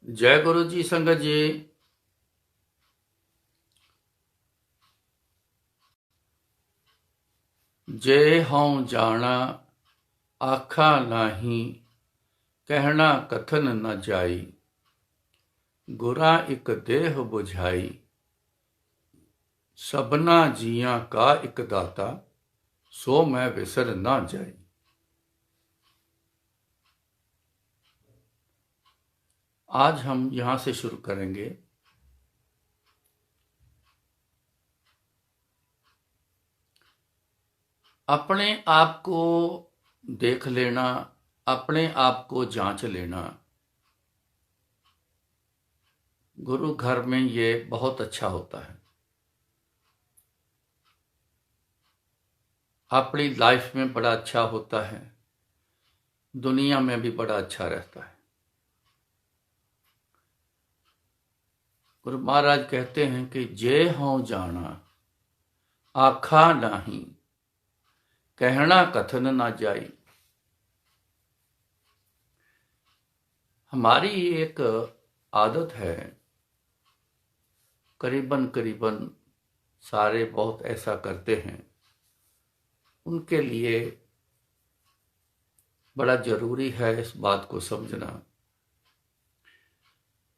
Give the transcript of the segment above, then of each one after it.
जय गुरु जी संगत जी। जे हूँ जाना आखा नाही, कहना कथन न जाई। गुरा इक देह बुझाई, सबना जियां का इक दाता। सो मैं विसर ना जाई। आज हम यहां से शुरू करेंगे। अपने आप को देख लेना, अपने आप को जांच लेना। गुरु घर में ये बहुत अच्छा होता है। अपनी लाइफ में बड़ा अच्छा होता है, दुनिया में भी बड़ा अच्छा रहता है। गुरु महाराज कहते हैं कि जे हों जाना आखा नाही, कहना कथन ना जाई। हमारी एक आदत है, करीबन करीबन सारे बहुत ऐसा करते हैं। उनके लिए बड़ा जरूरी है इस बात को समझना।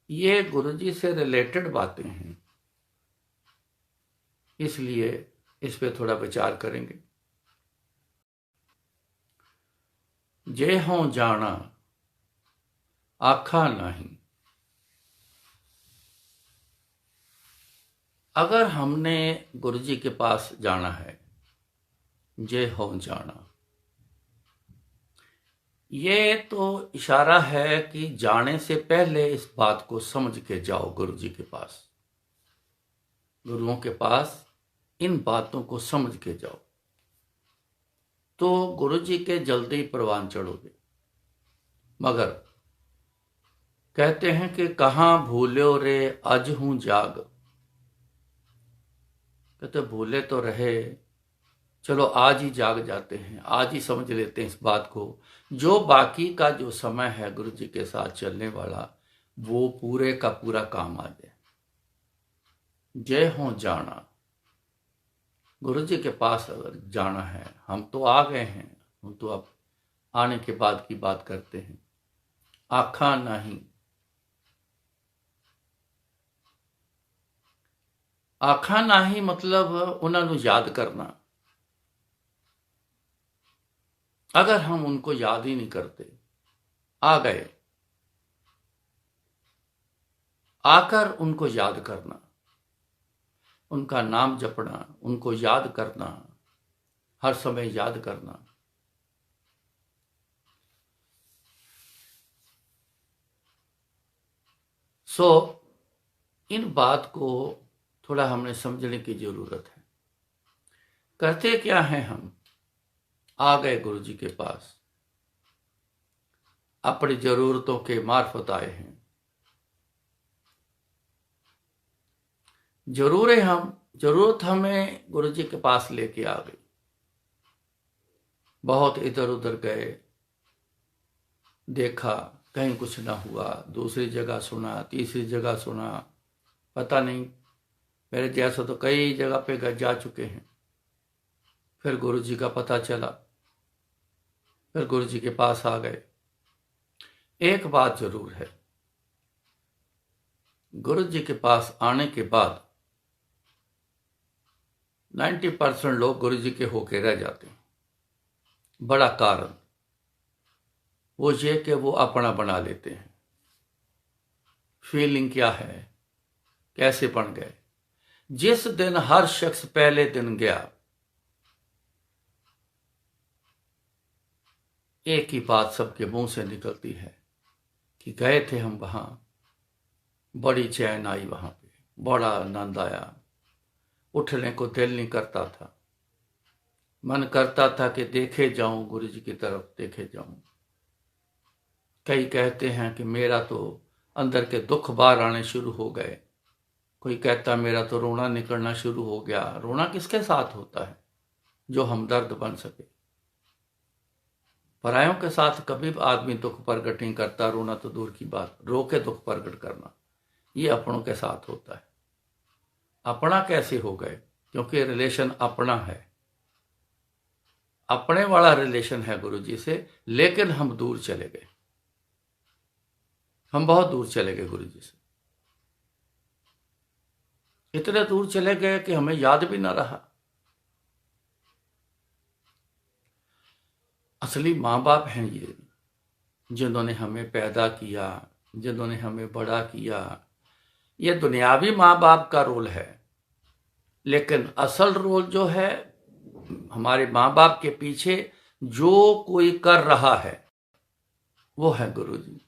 ये गुरुजी से रिलेटेड बातें हैं, इसलिए इस पे थोड़ा विचार करेंगे। जे हों जाना आखा नहीं। अगर हमने गुरुजी के पास जाना है, जे हों जाना, ये तो इशारा है कि जाने से पहले इस बात को समझ के जाओ गुरुजी के पास। गुरुओं के पास इन बातों को समझ के जाओ, तो गुरुजी के जल्दी परवान चढ़ोगे। मगर कहते हैं कि कहाँ भूल्यो रे अज हूं जाग। कहते भूले तो रहे, चलो आज ही जाग जाते हैं, आज ही समझ लेते हैं इस बात को। जो बाकी का जो समय है गुरुजी के साथ चलने वाला, वो पूरे का पूरा काम आ जाए। जय हो जाना, गुरुजी के पास अगर जाना है, हम तो आ गए हैं, हम तो अब आने के बाद की बात करते हैं। आखा नहीं, आखा नहीं मतलब उन्होंने याद करना। अगर हम उनको याद ही नहीं करते, आ गए, आकर उनको याद करना, उनका नाम जपना, उनको याद करना, हर समय याद करना। सो इन बात को थोड़ा हमने समझने की जरूरत है। करते क्या है, हम आ गए गुरुजी के पास, अपनी जरूरतों के मार्फत आए हैं। जरूरत हमें गुरुजी के पास लेके आ गई। बहुत इधर उधर गए, देखा, कहीं कुछ ना हुआ, दूसरी जगह सुना, तीसरी जगह सुना, पता नहीं, मेरे जैसा तो कई जगह पे जा चुके हैं। फिर गुरुजी का पता चला, फिर गुरुजी के पास आ गए। एक बात जरूर है, गुरुजी के पास आने के बाद 90% लोग गुरुजी के होके रह जाते हैं। बड़ा कारण वो ये कि वो अपना बना लेते हैं। फीलिंग क्या है, कैसे बन गए। जिस दिन हर शख्स पहले दिन गया, एक ही बात सबके मुंह से निकलती है कि गए थे हम वहां, बड़ी चैन आई वहां पे, बड़ा आनंद आया, उठने को दिल नहीं करता था, मन करता था कि देखे जाऊं, गुरु जी की तरफ देखे जाऊं। कई कहते हैं कि मेरा तो अंदर के दुख बाहर आने शुरू हो गए। कोई कहता मेरा तो रोना निकलना शुरू हो गया। रोना किसके साथ होता है? जो हमदर्द बन सके। परायों के साथ कभी भी आदमी दुख प्रकट नहीं करता, रोना तो दूर की बात, रो के दुख प्रकट करना ये अपनों के साथ होता है। अपना कैसे हो गए? क्योंकि रिलेशन अपना है, अपने वाला रिलेशन है गुरु जी से, लेकिन हम दूर चले गए, हम बहुत दूर चले गए गुरु जी से, इतने दूर चले गए कि हमें याद भी ना रहा। असली माँ बाप हैं ये, जिन्होंने हमें पैदा किया, जिन्होंने हमें बड़ा किया। ये दुनियावी माँ बाप का रोल है, लेकिन असल रोल जो है हमारे माँ बाप के पीछे जो कोई कर रहा है वो है गुरु जी।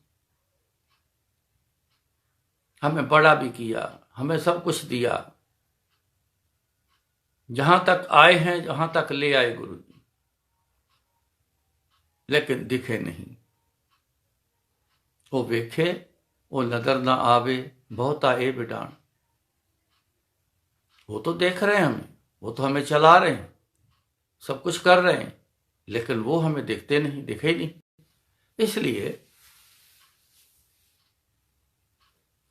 हमें बड़ा भी किया, हमें सब कुछ दिया, जहां तक आए हैं जहां तक ले आए गुरु जी, लेकिन दिखे नहीं। वो वेखे वो नजर ना आवे, बहुत आए बिडान। वो तो देख रहे हैं हमें, वो तो हमें चला रहे हैं, सब कुछ कर रहे हैं, लेकिन वो हमें दिखते नहीं, दिखे ही नहीं। इसलिए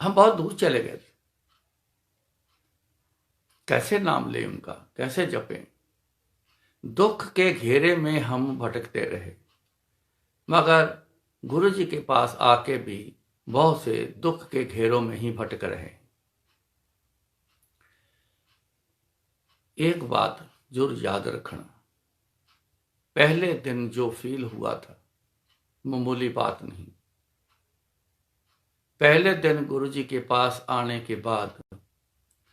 हम बहुत दूर चले गए थे। कैसे नाम ले उनका, कैसे जपें? दुख के घेरे में हम भटकते रहे, मगर गुरु जी के पास आके भी बहुत से दुख के घेरों में ही भटक रहे। एक बात जरूर याद रखना, पहले दिन जो फील हुआ था मामूली बात नहीं। पहले दिन गुरु जी के पास आने के बाद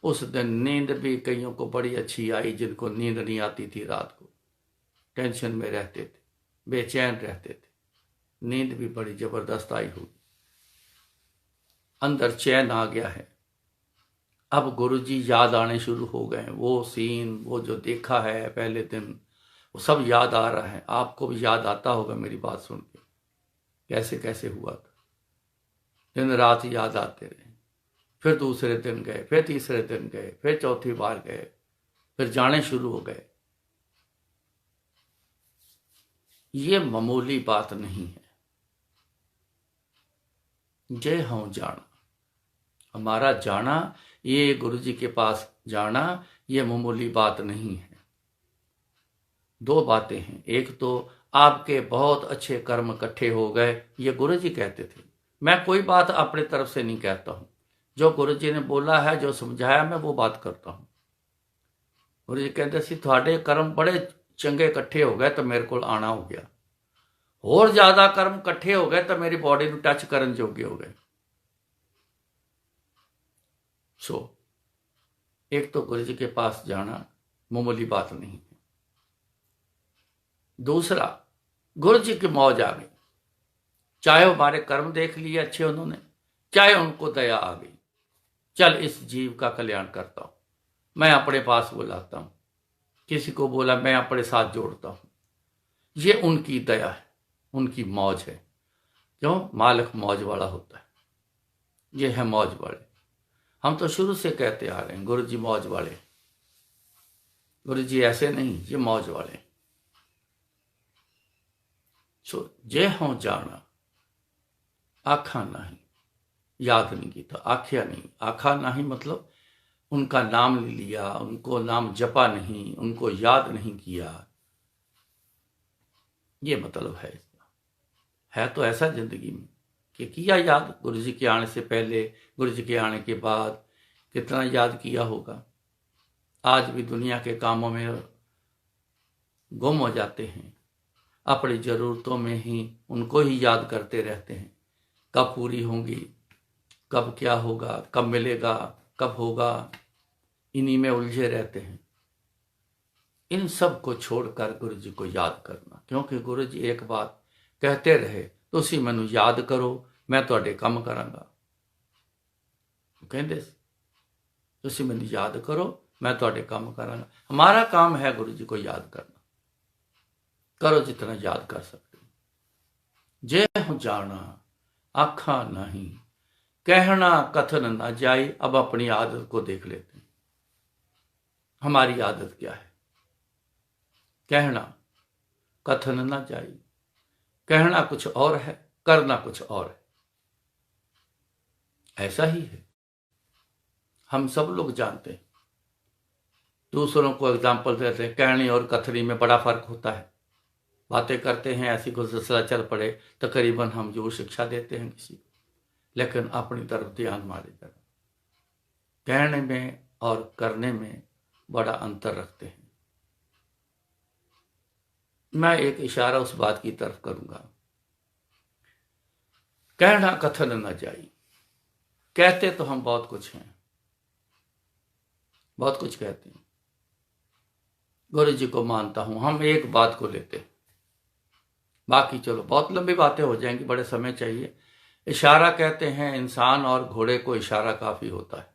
उस दिन नींद भी कईयों को बड़ी अच्छी आई, जिनको नींद नहीं आती थी, रात को टेंशन में रहते थे, बेचैन रहते थे, नींद भी बड़ी जबरदस्त आई हुई, अंदर चैन आ गया है। अब गुरुजी याद आने शुरू हो गए, वो सीन, वो जो देखा है पहले दिन, वो सब याद आ रहा है। आपको भी याद आता होगा मेरी बात सुन के, कैसे कैसे हुआ था। दिन रात याद आते रहे, फिर दूसरे दिन गए, फिर तीसरे दिन गए, फिर चौथी बार गए, फिर जाने शुरू हो गए। ये मामूली बात नहीं है। जय हों जाना, हमारा जाना, ये गुरु जी के पास जाना, ये मामूली बात नहीं है। दो बातें हैं, एक तो आपके बहुत अच्छे कर्म इकट्ठे हो गए, ये गुरु जी कहते थे। मैं कोई बात अपनी तरफ से नहीं कहता हूं, जो गुरु जी ने बोला है, जो समझाया, मैं वो बात करता हूं। गुरु जी कहते सी थोड़े कर्म बड़े चंगे इकट्ठे हो गए तो मेरे को आना हो गया, और ज्यादा कर्म इकट्ठे हो गए तो मेरी बॉडी ਨੂੰ टच करन जोगे हो गए। एक तो गुरु जी के पास जाना मामूली बात नहीं है। दूसरा, गुरु जी की मौज आ गई, चाहे हमारे कर्म देख लिए अच्छे उन्होंने, चाहे उनको दया आ गई, चल इस जीव का कल्याण करता हूं, मैं अपने पास बुलाता हूं, किसी को बोला मैं अपने साथ जोड़ता हूं। ये उनकी दया है, उनकी मौज है। क्यों? मालिक मौज वाला होता है, ये है मौज वाले। हम तो शुरू से कहते आ रहे हैं गुरु जी मौज वाले, गुरु जी ऐसे नहीं, ये मौज वाले। जय हों जाना, आखा नहीं, याद नहीं किया, आख्या नहीं, आखा नहीं मतलब उनका नाम ले लिया, उनको नाम जपा नहीं, उनको याद नहीं किया, ये मतलब है इसका। है तो ऐसा जिंदगी में कि किया याद, गुरु जी के आने से पहले, गुरु जी के आने के बाद कितना याद किया होगा। आज भी दुनिया के कामों में गुम हो जाते हैं, अपनी ज़रूरतों में ही उनको ही याद करते रहते हैं, कब पूरी होंगी, कब क्या होगा, कब मिलेगा, कब होगा, इन्हीं में उलझे रहते हैं। इन सब को छोड़कर गुरु जी को याद करना, क्योंकि गुरु जी एक बात कहते रहे, तुसी मैनू याद करो, मैं तुहाडे काम करांगा। कहते तुसी मैनू याद करो, मैं तुहाडे काम करांगा। हमारा काम है गुरु जी को याद करना, करो जितना याद कर सकते हो। जय हो जाना, आखा नहीं, कहना कथन ना जाई। अब अपनी आदत को देख लेते हैं, हमारी आदत क्या है? कहना, कथन ना जाई, कहना कुछ और है, करना कुछ और है। ऐसा ही है, हम सब लोग जानते हैं। दूसरों को एग्जाम्पल देते हैं, कहनी और कथनी में बड़ा फर्क होता है। बातें करते हैं, ऐसी कोई सिलसिला चल पड़े तकरीबन हम जो शिक्षा देते हैं किसी को, लेकिन अपनी तरफ ध्यान मारे जरा। कहने में और करने में बड़ा अंतर रखते हैं। मैं एक इशारा उस बात की तरफ करूंगा, कहना कथन न जाई। कहते तो हम बहुत कुछ हैं, बहुत कुछ कहते हैं। गुरु जी को मानता हूं, हम एक बात को लेते हैं, बाकी चलो बहुत लंबी बातें हो जाएंगी, बड़े समय चाहिए। इशारा कहते हैं, इंसान और घोड़े को इशारा काफी होता है।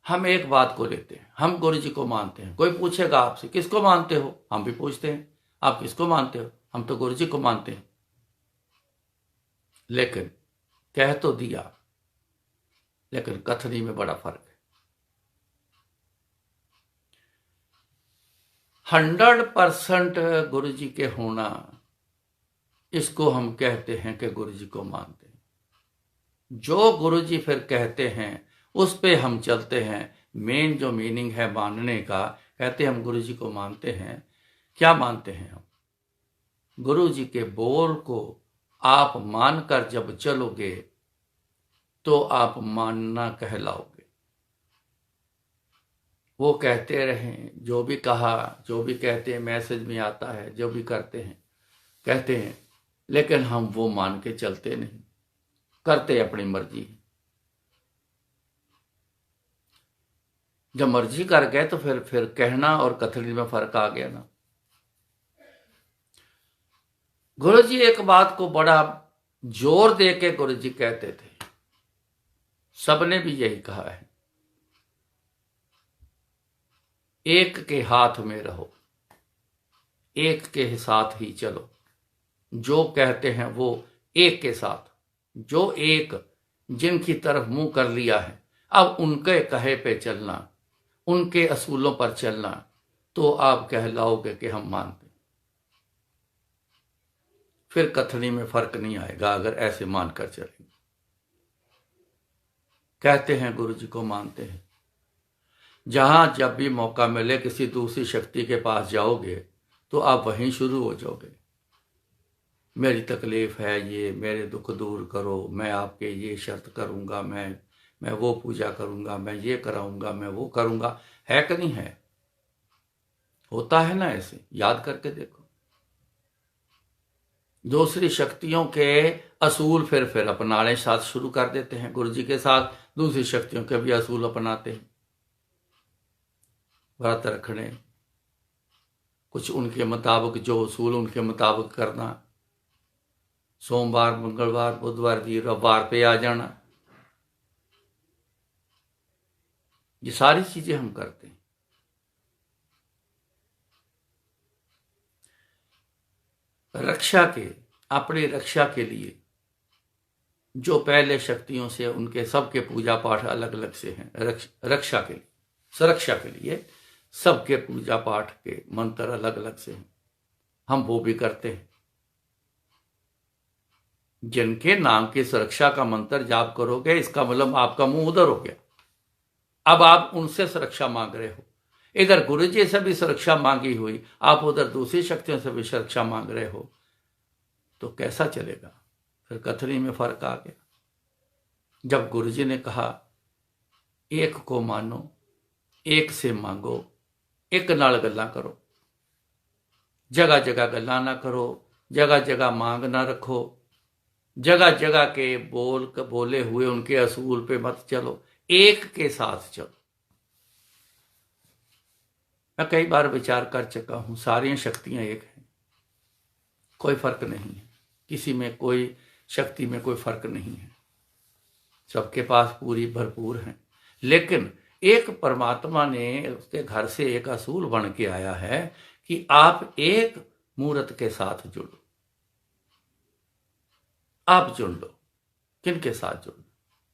हम एक बात को लेते हैं, हम गुरु जी को मानते हैं। कोई पूछेगा आपसे किसको मानते हो, हम भी पूछते हैं आप किसको मानते हो, हम तो गुरु जी को मानते हैं। लेकिन कह तो दिया, लेकिन कथनी में बड़ा फर्क है। 100% गुरु जी के होना, इसको हम कहते हैं कि गुरु जी को मानते हैं। जो गुरु जी फिर कहते हैं उस पे हम चलते हैं। मेन जो मीनिंग है मानने का, कहते हैं हम गुरु जी को मानते हैं। क्या मानते हैं हम? गुरु जी के बोल को आप मानकर जब चलोगे तो आप मानना कहलाओगे। वो कहते रहें, जो भी कहा, जो भी कहते हैं, मैसेज में आता है, जो भी करते हैं कहते हैं, लेकिन हम वो मान के चलते नहीं, करते अपनी मर्जी। जब मर्जी कर गए तो फिर कहना और कथनी में फर्क आ गया ना। गुरु जी एक बात को बड़ा जोर दे के गुरु जी कहते थे, सबने भी यही कहा है, एक के हाथ में रहो, एक के साथ ही चलो। जो कहते हैं वो एक के साथ, जो एक जिनकी तरफ मुंह कर लिया है, अब उनके कहे पे चलना, उनके असूलों पर चलना, तो आप कहलाओगे कि हम मानते। फिर कथनी में फर्क नहीं आएगा अगर ऐसे मानकर चलेंगे। कहते हैं गुरु जी को मानते हैं। जहां जब भी मौका मिले किसी दूसरी शक्ति के पास जाओगे तो आप वहीं शुरू हो जाओगे। मेरी तकलीफ है ये, मेरे दुख दूर करो, मैं आपके ये शर्त करूंगा, मैं वो पूजा करूंगा, मैं ये कराऊंगा, मैं वो करूंगा। है कि नहीं है? होता है ना, ऐसे याद करके देखो। दूसरी शक्तियों के असूल फिर अपनाने साथ शुरू कर देते हैं। गुरु जी के साथ दूसरी शक्तियों के भी असूल अपनाते हैं। व्रत रखने, कुछ उनके मुताबिक, जो असूल उनके मुताबिक करना, सोमवार, मंगलवार, बुधवार, वीरवार पे आ जाना, ये सारी चीजें हम करते हैं। रक्षा के, अपनी रक्षा के लिए जो पहले शक्तियों से, उनके सबके पूजा पाठ अलग अलग से हैं। रक्षा के लिए, सुरक्षा के लिए सबके पूजा पाठ के मंत्र अलग अलग से हैं, हम वो भी करते हैं। जिनके नाम की सुरक्षा का मंत्र जाप करोगे, इसका मतलब आपका मुंह उधर हो गया। अब आप उनसे सुरक्षा मांग रहे हो। इधर गुरु जी से भी सुरक्षा मांगी हुई, आप उधर दूसरी शक्तियों से भी सुरक्षा मांग रहे हो, तो कैसा चलेगा? फिर कथनी में फर्क आ गया। जब गुरु जी ने कहा एक को मानो, एक से मांगो, एक नाल गल्ला करो, जगह जगह गल्ला ना करो, जगह जगह मांग ना रखो, जगह जगह के बोले हुए उनके असूल पे मत चलो, एक के साथ चलो। मैं कई बार विचार कर चुका हूं, सारी शक्तियां एक हैं, कोई फर्क नहीं है, किसी में कोई शक्ति में कोई फर्क नहीं है, सबके पास पूरी भरपूर है। लेकिन एक परमात्मा ने उसके घर से एक असूल बन के आया है कि आप एक मूर्त के साथ जुड़ो। आप जुड़ लो, किनके साथ जुड़ लो?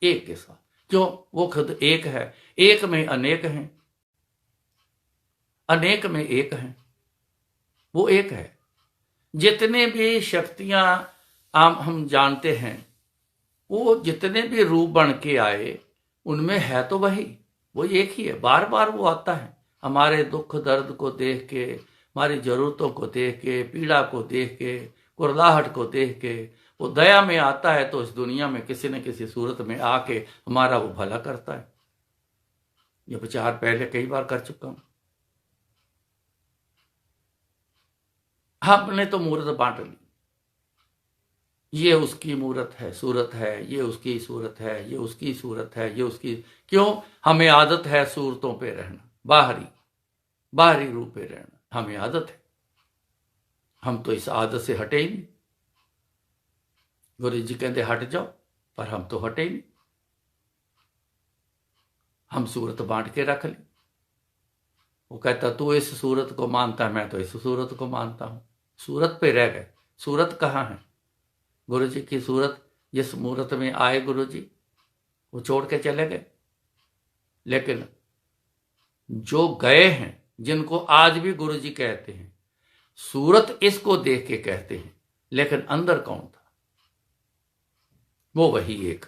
एक के साथ। क्यों? वो खुद एक है, एक में अनेक हैं, अनेक में एक है, वो एक है। जितने भी शक्तियां हम जानते हैं, वो जितने भी रूप बन के आए, उनमें है तो वो एक ही है। बार बार वो आता है हमारे दुख दर्द को देख के, हमारी जरूरतों को देख के, पीड़ा को देख के, कुरलाहट को देख के वो दया में आता है। तो इस दुनिया में किसी न किसी सूरत में आके हमारा वो भला करता है। ये विचार पहले कई बार कर चुका हूं। हमने तो मूर्त बांट ली, ये उसकी मूर्त है, सूरत है, ये उसकी सूरत है, ये उसकी सूरत है, ये उसकी। क्यों? हमें आदत है सूरतों पे रहना, बाहरी रूप पे रहना हमें आदत है। हम तो इस आदत से हटे ही नहीं। गुरु जी कहते हट जाओ, पर हम तो हटे ही नहीं। हम सूरत बांट के रख ली। वो कहता तू इस सूरत को मानता है, मैं तो इस सूरत को मानता हूं। सूरत पे रह गए। सूरत कहाँ है? गुरु जी की सूरत जिस मूर्त में आए गुरु जी, वो छोड़ के चले गए। लेकिन जो गए हैं, जिनको आज भी गुरु जी कहते हैं, सूरत इसको देख के कहते हैं, लेकिन अंदर कौन था? वो वही एक।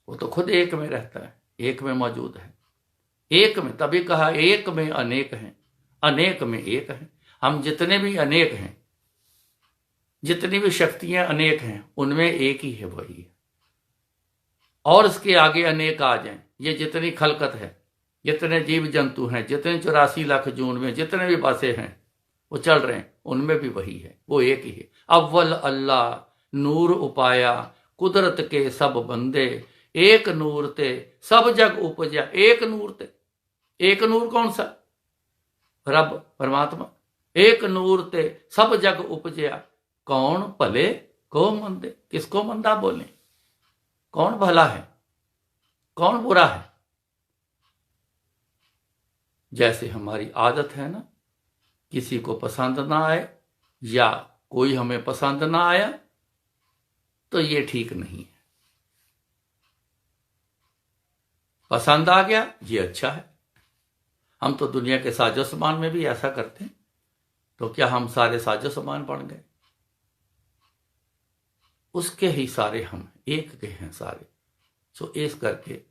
वो तो खुद एक में रहता है, एक में मौजूद है। एक में, तभी कहा एक में अनेक हैं, अनेक में एक हैं। हम जितने भी अनेक हैं, जितनी भी शक्तियां अनेक हैं, उनमें एक ही है, वही है। और इसके आगे अनेक आ जाएं, ये जितनी खलकत है, जितने जीव जंतु हैं, जितने 84 लाख जून में जितने भी बासे हैं वो चल रहे हैं, उनमें भी वही है, वो एक ही है। अव्वल अल्लाह नूर उपाया, कुदरत के सब बंदे, एक नूर ते सब जग उपजा। एक नूर ते, एक नूर कौन सा? रब परमात्मा। एक नूर ते सब जग उपजा, कौन भले को मंदे। किसको मंदा बोले? कौन भला है, कौन बुरा है? जैसे हमारी आदत है ना, किसी को पसंद ना आए या कोई हमें पसंद ना आया तो ये ठीक नहीं है। पसंद आ गया ये अच्छा है। हम तो दुनिया के साजो सामान में भी ऐसा करते हैं, तो क्या हम सारे साजो सामान बन गए? उसके ही सारे हम, एक के हैं सारे। सो इस करके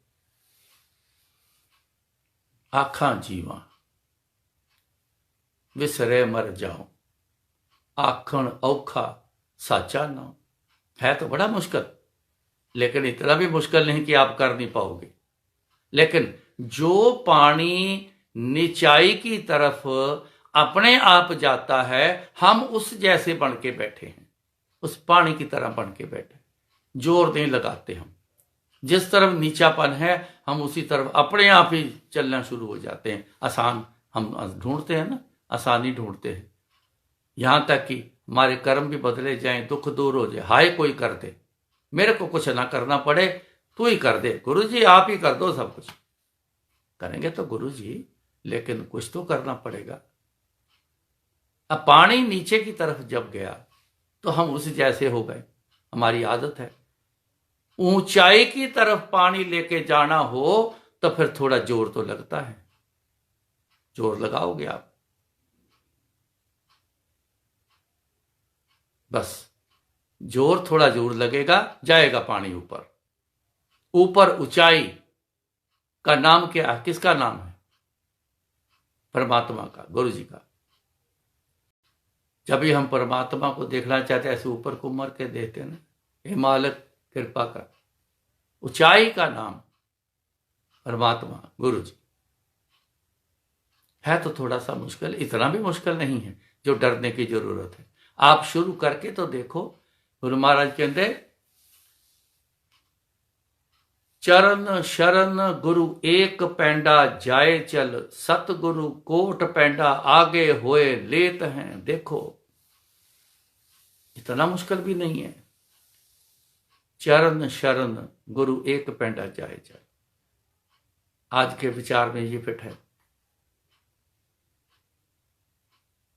आखा जीवा विसरे मर जाओ, आखण औखा साचा ना। है तो बड़ा मुश्किल, लेकिन इतना भी मुश्किल नहीं कि आप कर नहीं पाओगे। लेकिन जो पानी निचाई की तरफ अपने आप जाता है, हम उस जैसे बन के बैठे हैं, उस पानी की तरह बन के बैठे। जोर नहीं लगाते हम, जिस तरफ नीचापन है हम उसी तरफ अपने आप ही चलना शुरू हो जाते हैं। आसान हम ढूंढते हैं ना, आसानी ढूंढते हैं। यहां तक कि हमारे कर्म भी बदले जाएं, दुख दूर हो जाए, हाय कोई कर दे, मेरे को कुछ ना करना पड़े, तू ही कर दे, गुरु जी आप ही कर दो सब कुछ। करेंगे तो गुरु जी, लेकिन कुछ तो करना पड़ेगा। अब पानी नीचे की तरफ जब गया तो हम उस जैसे हो गए। हमारी आदत है, ऊंचाई की तरफ पानी लेके जाना हो तो फिर थोड़ा जोर तो लगता है। जोर लगाओगे आप, बस जोर, थोड़ा जोर लगेगा, जाएगा पानी ऊपर। ऊपर ऊंचाई का नाम क्या है? किसका नाम है? परमात्मा का, गुरु जी का। जब भी हम परमात्मा को देखना चाहते हैं, ऐसे ऊपर को मर के देखते हैं ना, हे मालिक कृपा कर। ऊंचाई का नाम परमात्मा, गुरु जी। है तो थोड़ा सा मुश्किल, इतना भी मुश्किल नहीं है जो डरने की जरूरत है। आप शुरू करके तो देखो। गुरु महाराज कहते चरण शरण गुरु एक पैंडा जाए चल, सतगुरु कोट पैंडा आगे होए लेत हैं। देखो इतना मुश्किल भी नहीं है। चरण शरण गुरु एक पैंडा जाए चल, आज के विचार में ये फिट है।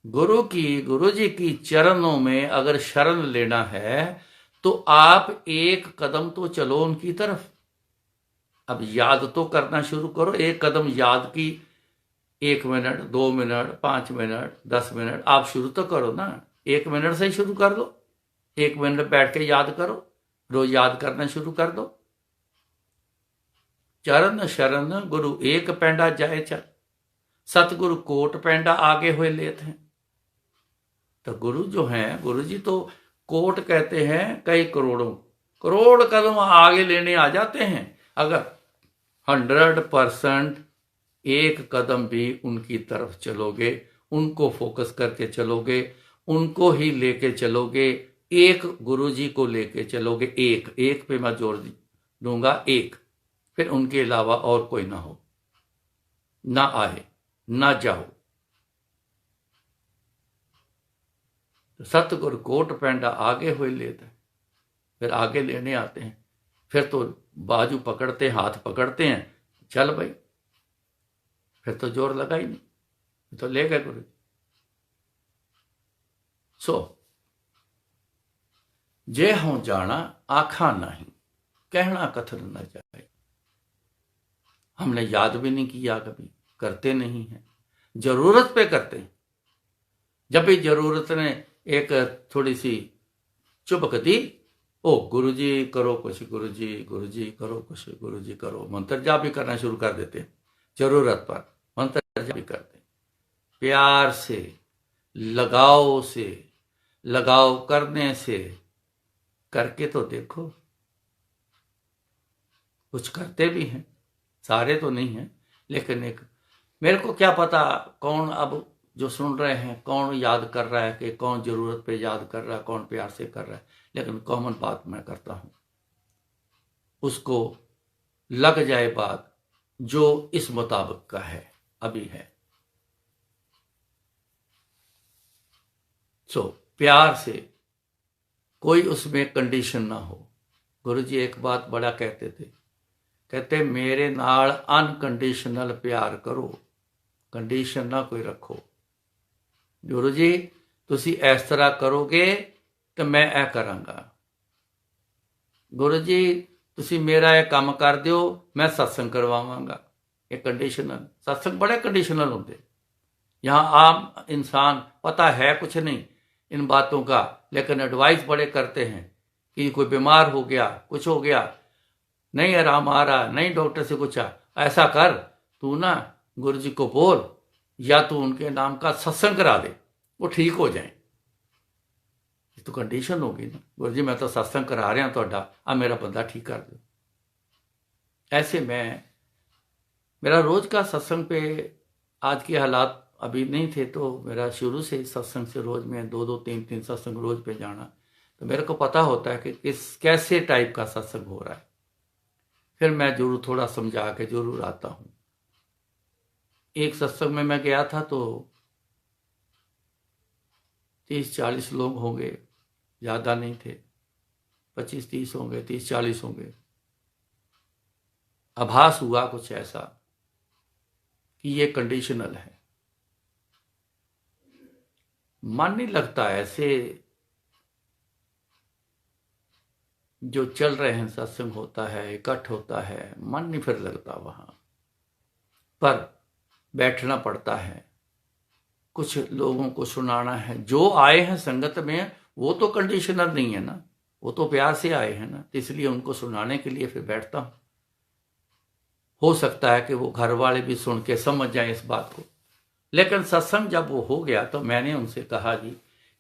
गुरु जी की चरणों में अगर शरण लेना है तो आप एक कदम तो चलो उनकी तरफ। अब याद तो करना शुरू करो। एक कदम याद की, 1 मिनट, 2 मिनट, 5 मिनट, 10 मिनट, आप शुरू तो करो ना। 1 मिनट से ही शुरू कर दो। 1 मिनट बैठ के याद करो, रोज याद करना शुरू कर दो। चरण शरण गुरु एक पैंडा जाए चल, सतगुरु कोट पैंडा आगे हुए लेत हैं। तो गुरु जो हैं, गुरु जी तो कोट कहते हैं कई करोड़ों, करोड़ कदम आगे लेने आ जाते हैं। अगर 100% एक कदम भी उनकी तरफ चलोगे, उनको फोकस करके चलोगे, उनको ही लेके चलोगे, एक गुरु जी को लेके चलोगे, एक पे मैं जोर दूंगा, एक, फिर उनके अलावा और कोई ना हो, ना आए, ना जाओ। सतगुरु कोट पैंडा आगे हुए लेते हैं, फिर आगे लेने आते हैं, फिर तो बाजू पकड़ते, हाथ पकड़ते हैं, चल भाई, फिर तो जोर लगा ही नहीं, तो ले गए गुरु। सो जे हों जाना आखा नहीं, कहना कथन न जाए। हमने याद भी नहीं किया, कभी करते नहीं है, जरूरत पे करते हैं। जब भी जरूरत ने एक थोड़ी सी चुभक दी, ओ गुरुजी करो कुछ, गुरुजी करो कुछ, गुरुजी करो, मंत्र जाप भी करना शुरू कर देते हैं। जरूरत पर मंत्र जाप भी करते हैं, प्यार से, लगाव से, लगाव करने से करके तो देखो। कुछ करते भी हैं, सारे तो नहीं हैं, लेकिन एक, मेरे को क्या पता कौन अब जो सुन रहे हैं कौन याद कर रहा है, कि कौन जरूरत पे याद कर रहा है, कौन प्यार से कर रहा है, लेकिन कॉमन बात मैं करता हूं, उसको लग जाए बात जो इस मुताबिक का है, अभी है। सो प्यार से, कोई उसमें कंडीशन ना हो। गुरुजी एक बात बड़ा कहते थे, कहते मेरे नाल अनकंडीशनल प्यार करो, कंडीशन ना कोई रखो। गुरु जी तुसी इस तरह करोगे तो मैं ए करांगा, गुरु जी तुसी मेरा यह काम कर दियो, मैं सत्संग करवावांगा। ये कंडीशनल सत्संग बड़े कंडीशनल होंगे। यहाँ आम इंसान पता है कुछ नहीं इन बातों का, लेकिन एडवाइस बड़े करते हैं कि कोई बीमार हो गया, कुछ हो गया, नहीं आराम आ रहा, नहीं डॉक्टर से कुछ ऐसा कर, तू ना गुरु जी को बोल, या तू उनके नाम का सत्संग करा दे, वो ठीक हो जाए। ये तो कंडीशन होगी ना, गुरु जी मैं तो सत्संग करा रहा तो अब मेरा बंदा ठीक कर दो। ऐसे में मेरा रोज का सत्संग पे, आज के हालात अभी नहीं थे तो मेरा शुरू से सत्संग से रोज में 2-2, 3-3 सत्संग रोज पे जाना, तो मेरे को पता होता है कि किस कैसे टाइप का सत्संग हो रहा है। फिर मैं जरूर थोड़ा समझा के जरूर आता हूं। एक सत्संग में मैं गया था तो 30-40 लोग होंगे, ज्यादा नहीं थे, 25-30 होंगे, 30-40 होंगे। आभास हुआ कुछ ऐसा कि ये कंडीशनल है, मन नहीं लगता ऐसे जो चल रहे हैं, सत्संग होता है, इकट्ठ होता है, मन नहीं फिर लगता वहां पर, बैठना पड़ता है, कुछ लोगों को सुनाना है। जो आए हैं संगत में वो तो कंडीशनल नहीं है ना, वो तो प्यार से आए हैं ना, इसलिए उनको सुनाने के लिए फिर बैठता हूं। हो सकता है कि वो घर वाले भी सुन के समझ जाएं इस बात को, लेकिन सत्संग जब वो हो गया तो मैंने उनसे कहा जी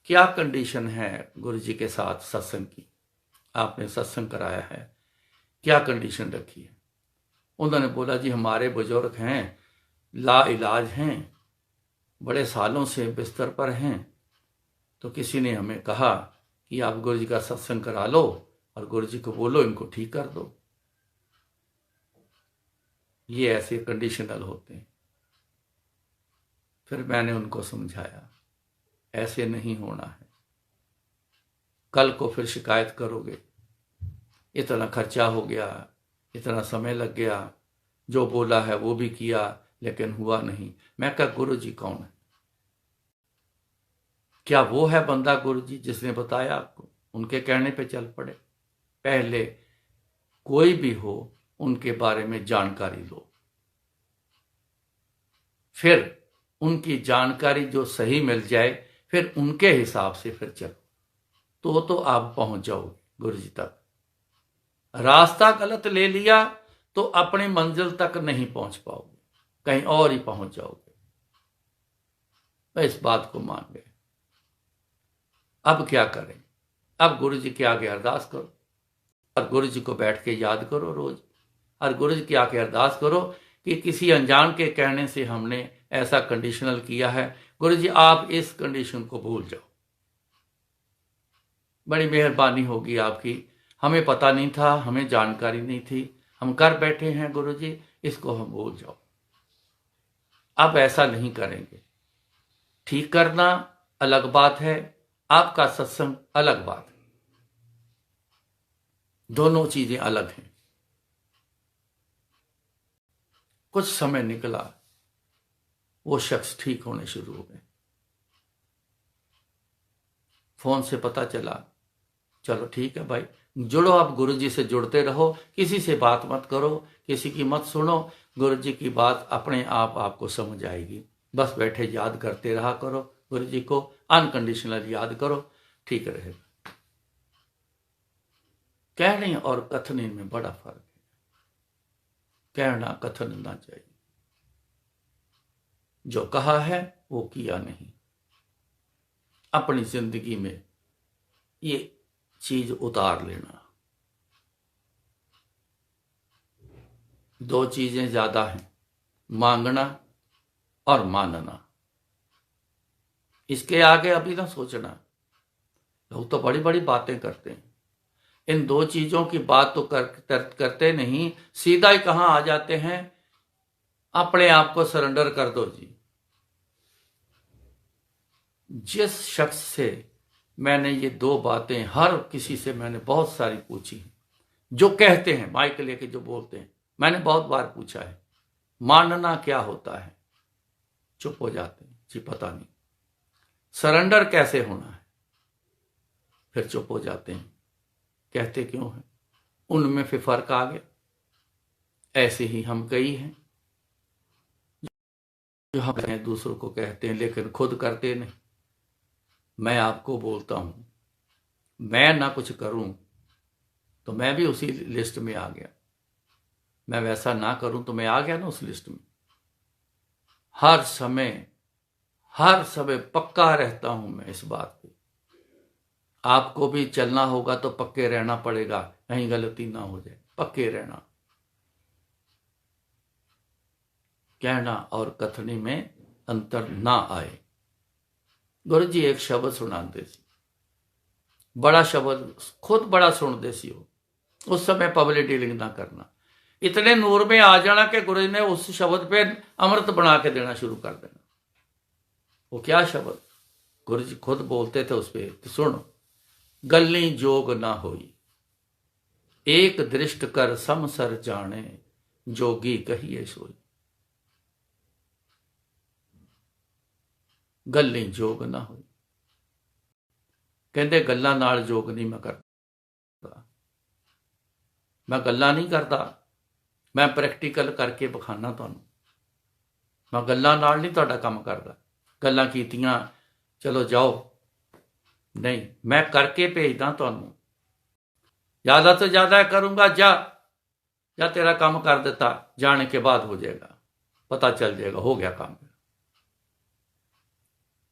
क्या कंडीशन है गुरु जी के साथ सत्संग की, आपने सत्संग कराया है, क्या कंडीशन रखी है। उन्होंने बोला जी हमारे बुजुर्ग हैं, ला इलाज हैं, बड़े सालों से बिस्तर पर हैं, तो किसी ने हमें कहा कि आप गुरु जी का सत्संग करा लो और गुरु जी को बोलो इनको ठीक कर दो। ये ऐसे कंडीशनल होते हैं। फिर मैंने उनको समझाया ऐसे नहीं होना है, कल को फिर शिकायत करोगे, इतना खर्चा हो गया, इतना समय लग गया, जो बोला है वो भी किया लेकिन हुआ नहीं। मैं कहा गुरु जी कौन है, क्या वो है बंदा गुरु जी जिसने बताया आपको, उनके कहने पे चल पड़े। पहले कोई भी हो उनके बारे में जानकारी लो, फिर उनकी जानकारी जो सही मिल जाए, फिर उनके हिसाब से फिर चलो, तो आप पहुंच जाओगे गुरु जी तक। रास्ता गलत ले लिया तो अपनी मंजिल तक नहीं पहुंच पाओगे, कहीं और ही पहुंच जाओगे। मैं इस बात को मान गए। अब क्या करें? अब गुरु जी के आगे अरदास करो और गुरु जी को बैठ के याद करो रोज, और गुरु जी के आगे अरदास करो कि किसी अनजान के कहने से हमने ऐसा कंडीशनल किया है, गुरु जी आप इस कंडीशन को भूल जाओ। बड़ी मेहरबानी होगी आपकी, हमें पता नहीं था, हमें जानकारी नहीं थी, हम कर बैठे हैं गुरु जी, इसको हम भूल जाओ। अब ऐसा नहीं करेंगे। ठीक करना अलग बात है, आपका सत्संग अलग बात है, दोनों चीजें अलग हैं। कुछ समय निकला, वो शख्स ठीक होने शुरू हो गए। फोन से पता चला, चलो ठीक है भाई, जुड़ो, आप गुरु जी से जुड़ते रहो, किसी से बात मत करो, किसी की मत सुनो, गुरु जी की बात अपने आप आपको समझ आएगी। बस बैठे याद करते रहा करो गुरु जी को, अनकंडीशनल याद करो, ठीक रहेगा। कहने और कथने में बड़ा फर्क है। कहना कथन ना चाहिए, जो कहा है वो किया नहीं। अपनी जिंदगी में ये चीज उतार लेना। दो चीजें ज्यादा हैं, मांगना और मानना। इसके आगे अभी ना सोचना। लोग तो बड़ी बड़ी बातें करते हैं, इन दो चीजों की बात तो करते नहीं, सीधा ही कहां आ जाते हैं, अपने आप को सरेंडर कर दो जी। जिस शख्स से मैंने ये दो बातें, हर किसी से मैंने बहुत सारी पूछी, जो कहते हैं माइक लेके जो बोलते हैं, मैंने बहुत बार पूछा है मानना क्या होता है, चुप हो जाते हैं जी पता नहीं। सरेंडर कैसे होना है, फिर चुप हो जाते हैं, कहते क्यों हैं, उनमें फिर फर्क आ गया। ऐसे ही हम कई हैं जो हम दूसरों को कहते हैं लेकिन खुद करते नहीं। मैं आपको बोलता हूं, मैं ना कुछ करूं तो मैं भी उसी लिस्ट में आ गया, मैं वैसा ना करूं तो मैं आ गया ना उस लिस्ट में। हर समय पक्का रहता हूं मैं इस बात पे। आपको भी चलना होगा तो पक्के रहना पड़ेगा, कहीं गलती ना हो जाए, पक्के रहना। कहना और कथनी में अंतर ना आए। गुरु जी एक शब्द सुनाते सी, बड़ा शब्द, खुद बड़ा सुनते सी हो, उस समय पब्लिक डीलिंग ना करना। इतने नूर में आ जाना कि गुरु जी ने उस शब्द पे अमृत बना के देना शुरू कर देना। वो क्या शब्द गुरु जी खुद बोलते थे उस पे, तो सुनो। गल्ली जोग ना होई, एक दृष्ट कर समसर जाने, जोगी कहिए सोई। गल्ली जोग ना होई, कहते गल्लां नाल जोग नहीं मैं करता, मैं गल्लां नहीं करता, मैं प्रैक्टिकल करके विखाना तुहानूं। मैं गल्लां नाल नहीं तुहाडा काम करदा, गल्लां कीतियां चलो जाओ, नहीं, मैं करके भेजदा तुहानूं। ज्यादा तो ज्यादा करूंगा, जा तेरा काम कर देता, जाने के बाद हो जाएगा, पता चल जाएगा हो गया काम।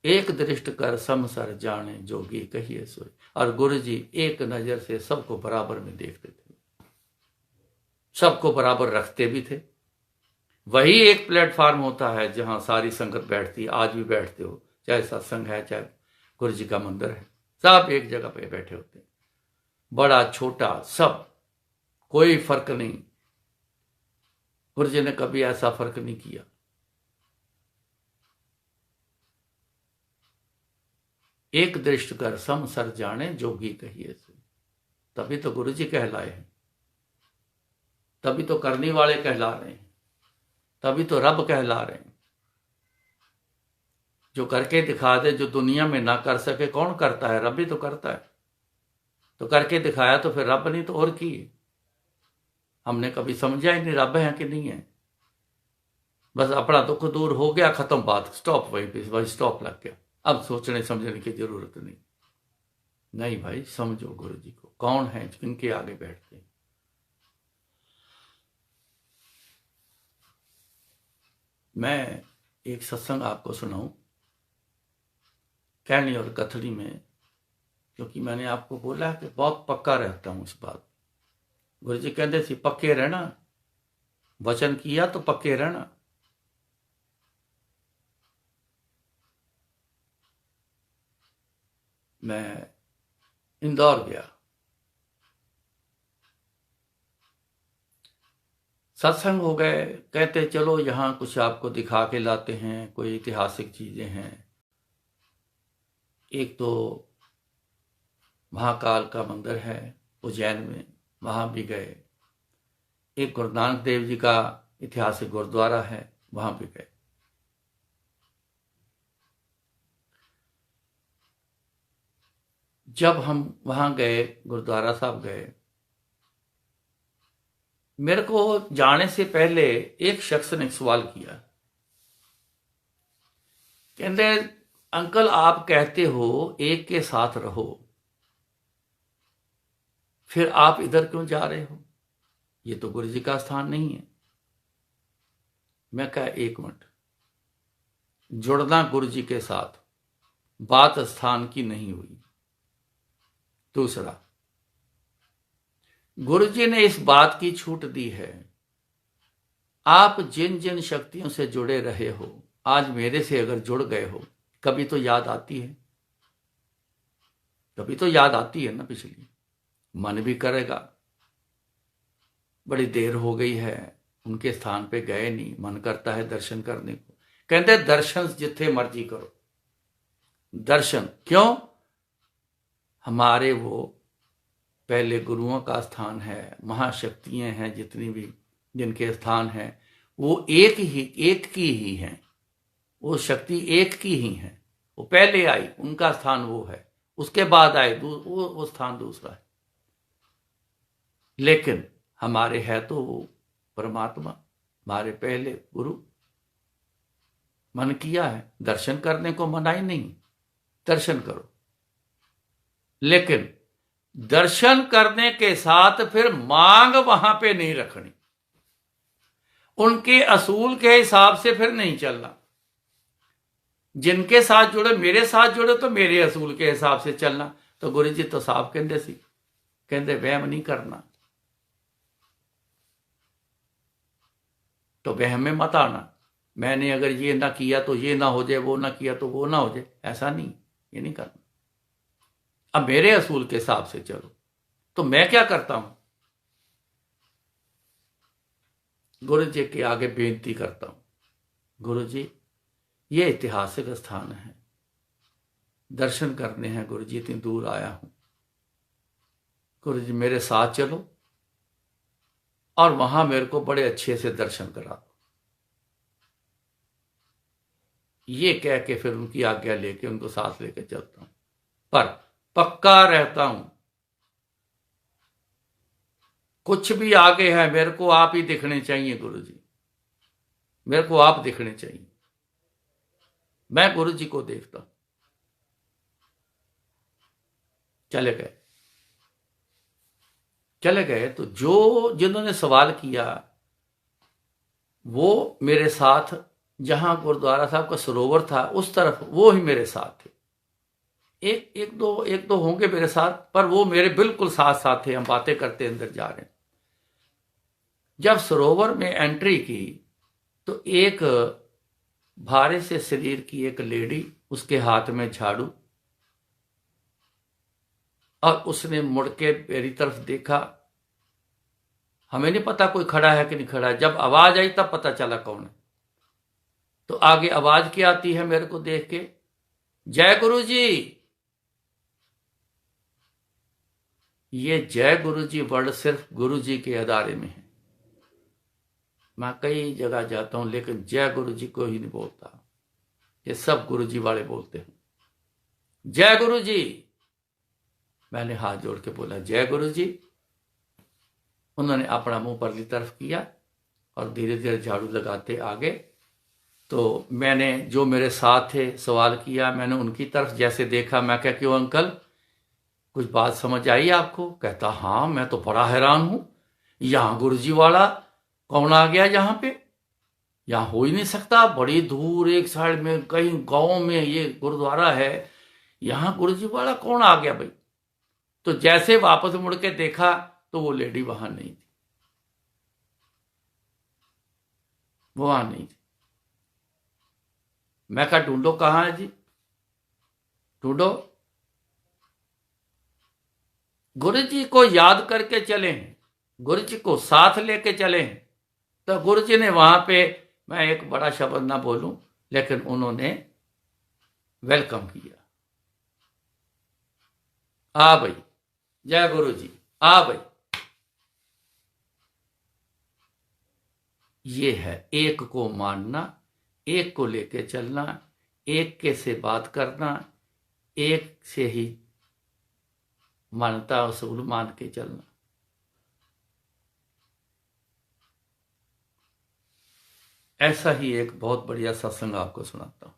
एक दृष्ट कर समसर जाने, जोगी कहिए सोई। और गुरु जी एक नजर से सबको बराबर में देखते थे, सबको बराबर रखते भी थे। वही एक प्लेटफॉर्म होता है जहां सारी संगत बैठती है, आज भी बैठते हो, चाहे सत्संग है चाहे गुरु जी का मंदिर है, सब एक जगह पे बैठे होते हैं, बड़ा छोटा सब, कोई फर्क नहीं। गुरु जी ने कभी ऐसा फर्क नहीं किया। एक दृष्ट कर सम सर जाने, जोगी कहिए से। तभी तो गुरु जी कहलाए हैं, तभी तो करने वाले कहला रहे हैं, तभी तो रब कहला रहे हैं। जो करके दिखा दे, जो दुनिया में ना कर सके, कौन करता है? रब ही तो करता है। तो करके दिखाया तो फिर रब नहीं तो और की? हमने कभी समझा ही नहीं रब है कि नहीं है। बस अपना दुख दूर हो गया, खत्म बात, स्टॉप, वहीं पे वही स्टॉप लग गया। अब सोचने समझने की जरूरत नहीं। नहीं भाई, समझो गुरु जी को, कौन है जिनके आगे बैठते हैं। मैं एक सत्संग आपको सुनाऊं, कैनी और कथड़ी में, क्योंकि मैंने आपको बोला कि बहुत पक्का रहता हूं इस बात। गुरु जी कहते थे पक्के रहना, वचन किया तो पक्के रहना। मैं इंदौर गया, सत्संग हो गए, कहते चलो यहाँ कुछ आपको दिखा के लाते हैं, कोई ऐतिहासिक चीजें हैं। एक तो महाकाल का मंदिर है उज्जैन में, वहां भी गए। एक गुरु नानक देव जी का ऐतिहासिक गुरुद्वारा है, वहां भी गए। जब हम वहां गए, गुरुद्वारा साहब गए, मेरे को जाने से पहले एक शख्स ने सवाल किया, कहते अंकल आप कहते हो एक के साथ रहो, फिर आप इधर क्यों जा रहे हो, ये तो गुरु जी का स्थान नहीं है। मैं कहा एक मिनट, जुड़ना गुरु जी के साथ, बात स्थान की नहीं हुई। दूसरा, गुरु जी ने इस बात की छूट दी है, आप जिन जिन शक्तियों से जुड़े रहे हो, आज मेरे से अगर जुड़ गए हो, कभी तो याद आती है, कभी तो याद आती है ना पिछली। मन भी करेगा, बड़ी देर हो गई है, उनके स्थान पे गए नहीं, मन करता है दर्शन करने को। कहते दर्शन जिथे मर्जी करो, दर्शन क्यों, हमारे वो पहले गुरुओं का स्थान है, महाशक्तियां हैं जितनी भी जिनके स्थान हैं, वो एक की ही हैं, वो शक्ति एक की ही है। वो पहले आई, उनका स्थान वो है, उसके बाद आए वो स्थान दूसरा है। लेकिन हमारे है तो वो परमात्मा, हमारे पहले गुरु। मन किया है दर्शन करने को, मनाही नहीं, दर्शन करो, लेकिन दर्शन करने के साथ फिर मांग वहां पे नहीं रखनी, उनके असूल के हिसाब से फिर नहीं चलना। जिनके साथ जुड़े, मेरे साथ जुड़े तो मेरे असूल के हिसाब से चलना। तो गुरु जी तो साहब कहते सी, कहते वहम नहीं करना, तो वहम में मत आना। मैंने अगर ये ना किया तो ये ना हो जाए, वो ना किया तो वो ना हो जाए, ऐसा नहीं, ये नहीं करना। अब मेरे असूल के हिसाब से चलो। तो मैं क्या करता हूं, गुरु जी के आगे बेनती करता हूं, गुरु जी ये ऐतिहासिक स्थान है, दर्शन करने हैं गुरु जी, इतनी दूर आया हूं, गुरु जी मेरे साथ चलो और वहां मेरे को बड़े अच्छे से दर्शन करा दो। ये कह के फिर उनकी आज्ञा लेके उनको साथ लेके चलता हूं, पर पक्का रहता हूं, कुछ भी आगे है, मेरे को आप ही दिखने चाहिए गुरु जी, मेरे को आप दिखने चाहिए, मैं गुरु जी को देखता हूं। चले गए तो जो जिन्होंने सवाल किया वो मेरे साथ, जहां गुरुद्वारा साहब का सरोवर था उस तरफ, वो ही मेरे साथ थे। एक दो होंगे मेरे साथ, पर वो मेरे बिल्कुल साथ साथ थे, हम बातें करते अंदर जा रहे हैं। जब सरोवर में एंट्री की तो एक भारे से शरीर की एक लेडी, उसके हाथ में झाड़ू, और उसने मुड़ के मेरी तरफ देखा। हमें नहीं पता कोई खड़ा है कि नहीं खड़ा है, जब आवाज आई तब पता चला कौन है। तो आगे आवाज क्या आती है मेरे को देख के, जय गुरु जी। ये जय गुरु जी वर्ड सिर्फ गुरु जी के अदारे में है। मैं कई जगह जाता हूं लेकिन जय गुरु जी को ही नहीं बोलता, ये सब गुरु जी वाले बोलते हैं जय गुरु जी। मैंने हाथ जोड़ के बोला जय गुरु जी। उन्होंने अपना मुंह परली तरफ किया और धीरे धीरे झाड़ू लगाते आगे तो मैंने जो मेरे साथ थे सवाल किया, मैंने उनकी तरफ जैसे देखा, मैं क्या क्यों अंकल, कुछ बात समझ आई आपको? कहता हाँ, मैं तो बड़ा हैरान हूं, यहाँ गुरुजी वाला कौन आ गया यहाँ पे? यहाँ हो ही नहीं सकता, बड़ी दूर एक साइड में कहीं गांव में ये गुरुद्वारा है, यहाँ गुरुजी वाला कौन आ गया भाई? तो जैसे वापस मुड़ के देखा तो वो लेडी वहां नहीं थी, वो वहां नहीं थी। मैं कहा ढूंढो, कहाँ है जी, ढूंढो। गुरु जी को याद करके चले, गुरु जी को साथ लेके चले। तो गुरु जी ने वहां पे, मैं एक बड़ा शब्द ना बोलूं, लेकिन उन्होंने वेलकम किया। आ भाई, जय गुरु जी, आ भाई। ये है एक को मानना, एक को लेके चलना, एक के से बात करना, एक से ही मानता उसूल मान के चलना। ऐसा ही एक बहुत बढ़िया सत्संग आपको सुनाता हूं।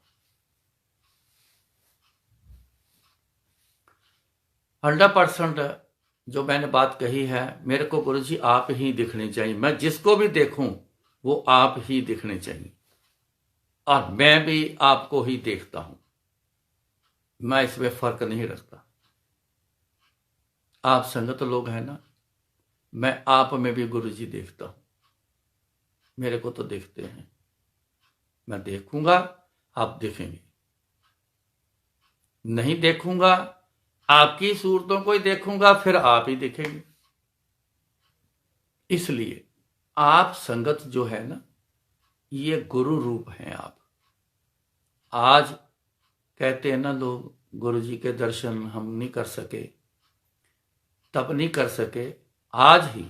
100% जो मैंने बात कही है, मेरे को गुरु जी आप ही दिखने चाहिए, मैं जिसको भी देखूं वो आप ही दिखने चाहिए, और मैं भी आपको ही देखता हूं, मैं इसमें फर्क नहीं रखता। आप संगत लोग हैं ना, मैं आप में भी गुरु जी देखता हूं, मेरे को तो देखते हैं, मैं देखूंगा, आप देखेंगे, नहीं देखूंगा, आपकी सूरतों को ही देखूंगा, फिर आप ही देखेंगे। इसलिए आप संगत जो है ना, ये गुरु रूप हैं आप। आज कहते हैं ना लोग, गुरु जी के दर्शन हम नहीं कर सके, तब नहीं कर सके, आज ही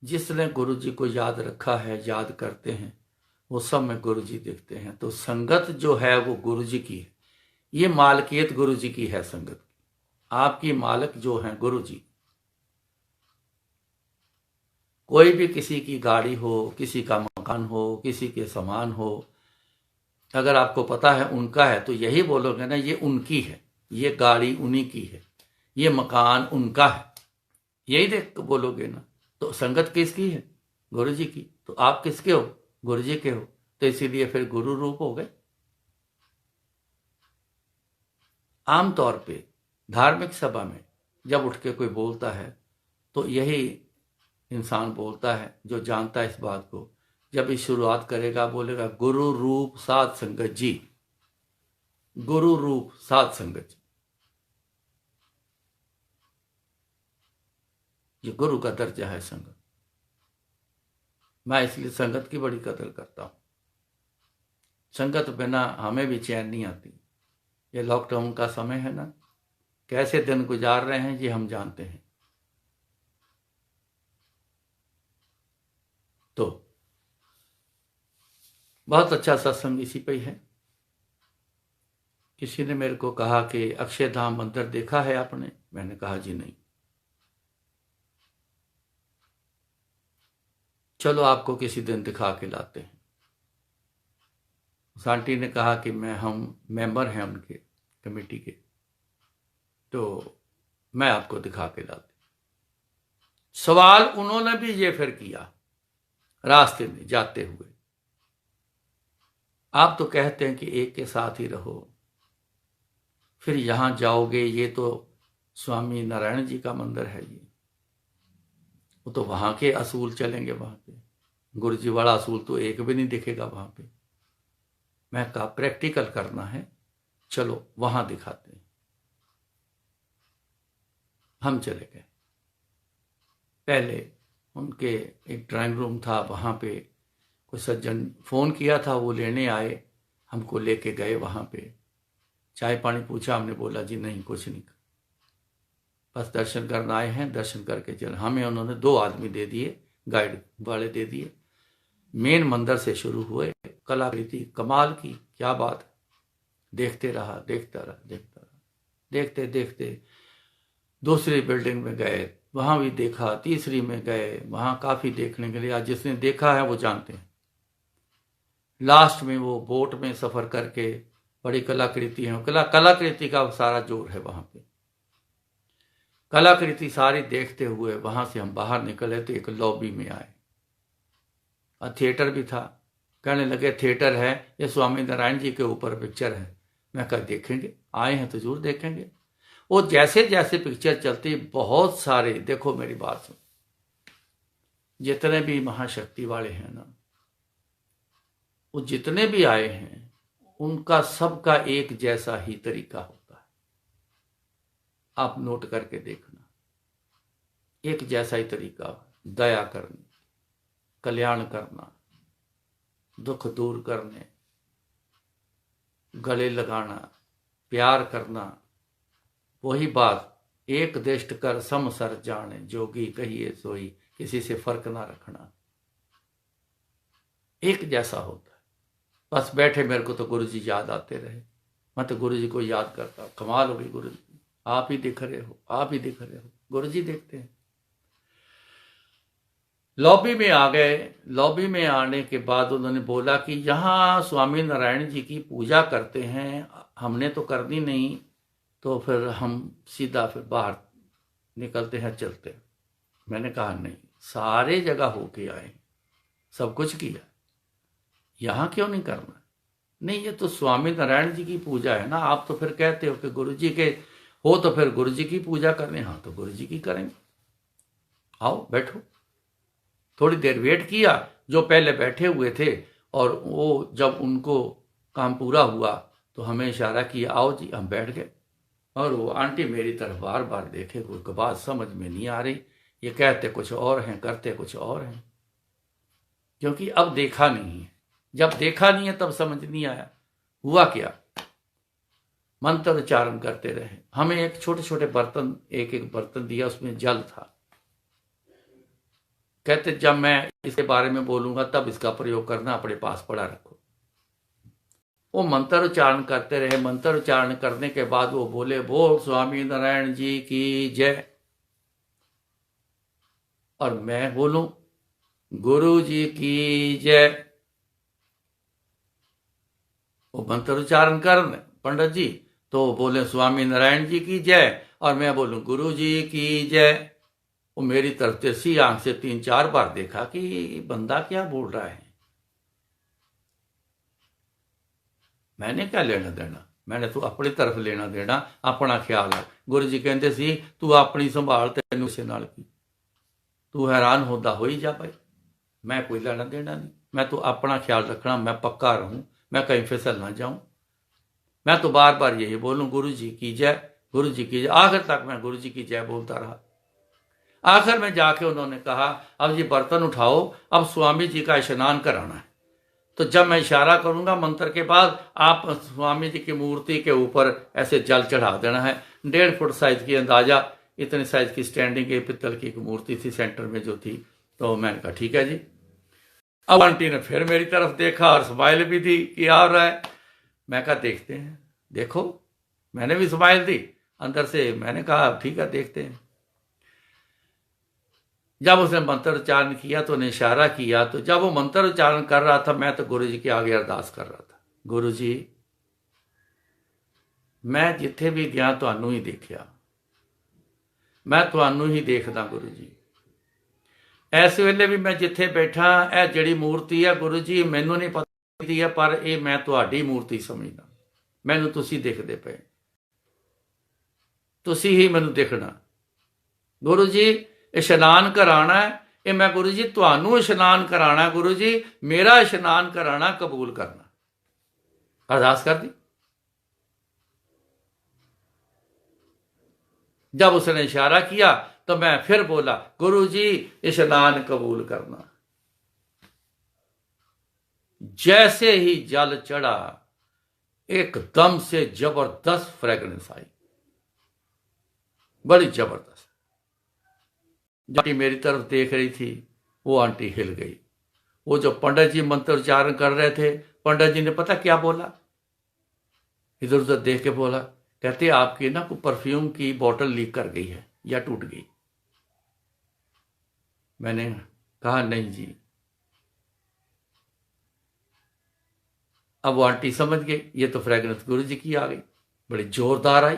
जिसने गुरु जी को याद रखा है, याद करते हैं, वो सब में गुरु जी देखते हैं। तो संगत जो है वो गुरु जी की है, ये मालकियत गुरु जी की है संगत की। आपकी मालक जो है गुरु जी। कोई भी किसी की गाड़ी हो, किसी का मकान हो, किसी के सामान हो, अगर आपको पता है उनका है, तो यही बोलोगे ना, ये उनकी है, ये गाड़ी उन्हीं की है, ये मकान उनका है, यही देख बोलोगे ना। तो संगत किसकी है? गुरु जी की। तो आप किसके हो? गुरु जी के हो। तो इसीलिए फिर गुरु रूप हो गए। आमतौर पे धार्मिक सभा में जब उठ के कोई बोलता है, तो यही इंसान बोलता है जो जानता है इस बात को। जब इस शुरुआत करेगा, बोलेगा गुरु रूप साध संगत जी, गुरु रूप साध संगत जी। ये गुरु का दर्जा है संगत। मैं इसलिए संगत की बड़ी कदर करता हूं। संगत बिना हमें भी चैन नहीं आती। ये लॉकडाउन का समय है ना, कैसे दिन गुजार रहे हैं ये हम जानते हैं। तो बहुत अच्छा सत्संग इसी पे ही है। किसी ने मेरे को कहा कि अक्षयधाम मंदिर देखा है आपने? मैंने कहा जी नहीं। चलो आपको किसी दिन दिखा के लाते हैं। उस आंटी ने कहा कि हम मेंबर हैं उनके कमेटी के, तो मैं आपको दिखा के लाती। सवाल उन्होंने भी ये फिर किया रास्ते में जाते हुए, आप तो कहते हैं कि एक के साथ ही रहो, फिर यहां जाओगे, ये तो स्वामी नारायण जी का मंदिर है, ये वो तो वहां के असूल चलेंगे, वहां पे गुरु जी वाला असूल तो एक भी नहीं दिखेगा वहां पे। मैं कहा प्रैक्टिकल करना है, चलो वहां दिखाते हैं। हम चले गए। पहले उनके एक ड्राइंग रूम था, वहां पे कोई सज्जन फोन किया था, वो लेने आए, हमको लेके गए वहां पे। चाय पानी पूछा, हमने बोला जी नहीं, कुछ नहीं, बस दर्शन करना आए हैं, दर्शन करके चल। हमें उन्होंने 2 आदमी दे दिए, गाइड वाले दे दिए। मेन मंदिर से शुरू हुए, कलाकृति कमाल की, क्या बात है। देखते रहा, देखता रहा, देखता रहा, देखते देखते दूसरी बिल्डिंग में गए, वहां भी देखा, तीसरी में गए, वहां काफी देखने के लिए। आज जिसने देखा है वो जानते हैं। लास्ट में वो बोट में सफर करके, बड़ी कलाकृति है, कलाकृति का सारा जोर है वहां पे। कलाकृति सारी देखते हुए वहां से हम बाहर निकले तो एक लॉबी में आए और थिएटर भी था। कहने लगे थिएटर है, ये स्वामी नारायण जी के ऊपर पिक्चर है। मैं कहा देखेंगे, आए हैं तो जरूर देखेंगे। वो जैसे जैसे पिक्चर चलती, बहुत सारे, देखो मेरी बात सुन, जितने भी महाशक्ति वाले हैं ना, वो जितने भी आए हैं उनका सबका एक जैसा ही तरीका होता है। आप नोट करके देखना, एक जैसा ही तरीका, दया करनी, कल्याण करना, दुख दूर करने, गले लगाना, प्यार करना। वही बात, एक दृष्ट कर सम सर जाने, जोगी कहिए सोई, किसी से फर्क ना रखना, एक जैसा होता है। बस बैठे मेरे को तो गुरु जी याद आते रहे, मैं तो गुरु जी को याद करता। कमाल हो गई गुरु जी, आप ही दिख रहे हो, आप ही दिख रहे हो। गुरु जी देखते हैं। लॉबी में आ गए। लॉबी में आने के बाद उन्होंने बोला कि यहाँ स्वामी नारायण जी की पूजा करते हैं, हमने तो करनी नहीं, तो फिर हम सीधा फिर बाहर निकलते हैं, चलते हैं। मैंने कहा नहीं, सारे जगह होके आए, सब कुछ किया, यहाँ क्यों नहीं करना? नहीं, ये तो स्वामी नारायण जी की पूजा है ना। आप तो फिर कहते हो कि गुरु जी के हो, तो फिर गुरु जी की पूजा करनी। हाँ, तो गुरु जी की करेंगे, आओ बैठो। थोड़ी देर वेट किया, जो पहले बैठे हुए थे, और वो जब उनको काम पूरा हुआ तो हमें इशारा किया, आओ जी। हम बैठ गए। और वो आंटी मेरी तरफ बार बार देखे, कोई बात समझ में नहीं आ रही, ये कहते कुछ और हैं, करते कुछ और हैं, क्योंकि अब देखा नहीं है। जब देखा नहीं है तब समझ नहीं आया। हुआ क्या, मंत्र उच्चारण करते रहे। हमें एक छोटे छोटे बर्तन, एक एक बर्तन दिया, उसमें जल था। कहते जब मैं इसके बारे में बोलूंगा तब इसका प्रयोग करना, अपने पास पड़ा रखो। वो मंत्र उच्चारण करते रहे। मंत्र उच्चारण करने के बाद वो बोले, बोल स्वामी नारायण जी की जय। और मैं बोलूं, गुरु जी की जय। वो मंत्र उच्चारण कर पंडित जी, तो बोले स्वामी नारायण जी की जय, और मैं बोलूं गुरु जी की जय। वो मेरी तरफ तिरछी आंख से 3-4 बार देखा कि बंदा क्या बोल रहा है। मैंने क्या लेना देना, मैंने तो अपनी तरफ लेना देना, अपना ख्याल है। गुरु जी कहते सी, तू अपनी संभाल, तेन किसे नाल की, तू हैरान होता हो ही जा भाई, मैं कोई लेना देना नहीं। मैं तो अपना ख्याल रखना, मैं पक्का रहूं, मैं कहीं फिसल ना जाऊं। मैं तो बार बार यही बोलूं, गुरु जी की जय, गुरु जी की जय। आखिर तक मैं गुरु जी की जय बोलता रहा। आखिर में जाके उन्होंने कहा, अब ये बर्तन उठाओ, अब स्वामी जी का स्नान कराना है। तो जब मैं इशारा करूंगा मंत्र के बाद, आप स्वामी जी की मूर्ति के ऊपर ऐसे जल चढ़ा देना है। 1.5 फुट साइज की, अंदाजा इतने साइज की स्टैंडिंग की पित्तल की एक मूर्ति थी सेंटर में जो थी। तो मैंने कहा ठीक है जी। अब आंटी ने फिर मेरी तरफ देखा और स्माइल भी दी कि आ रहा है। मैं कहा देखते हैं, देखो, मैंने भी स्माइल दी अंदर से। मैंने कहा ठीक है, देखते हैं। जब उसने मंत्र उच्चारण किया तो उन्हें इशारा किया, तो जब वो मंत्र उच्चारण कर रहा था, मैं तो गुरु जी के आगे अरदास कर रहा था, गुरु जी मैं जिथे भी गया तुहानू ही देखा, मैं तुहानू ही देखदा गुरु जी। इस वेले भी मैं जिथे बैठा, यह जिहड़ी मूर्ति है गुरु जी, मैनू नहीं पता है, पर यह मैं तुहाडी मूर्ति समझदा। मैनू तुसी दिखदे पे, तुसी ही मैनू दिखना। गुरु जी इशनान कराना है, ये मैं गुरु जी तुहानू इशनान कराना, गुरु जी मेरा इशनान कराना कबूल करना। अरदास कर दी। जब उसने इशारा किया तो मैं फिर बोला, गुरु जी इशनान कबूल करना। जैसे ही जल चढ़ा, एकदम से जबरदस्त फ्रेग्रेंस आई, बड़ी जबरदस्त। आंटी मेरी तरफ देख रही थी, वो आंटी हिल गई। वो जो पंडित जी मंत्र उच्चारण कर रहे थे, पंडित जी ने पता क्या बोला, इधर उधर देख के बोला, कहते आपकी ना कोई परफ्यूम की बोतल लीक कर गई है या टूट गई। मैंने कहा नहीं जी। अब वो आंटी समझ गई ये तो फ्रेगनेंस गुरु जी की आ गई, बड़ी जोरदार आई।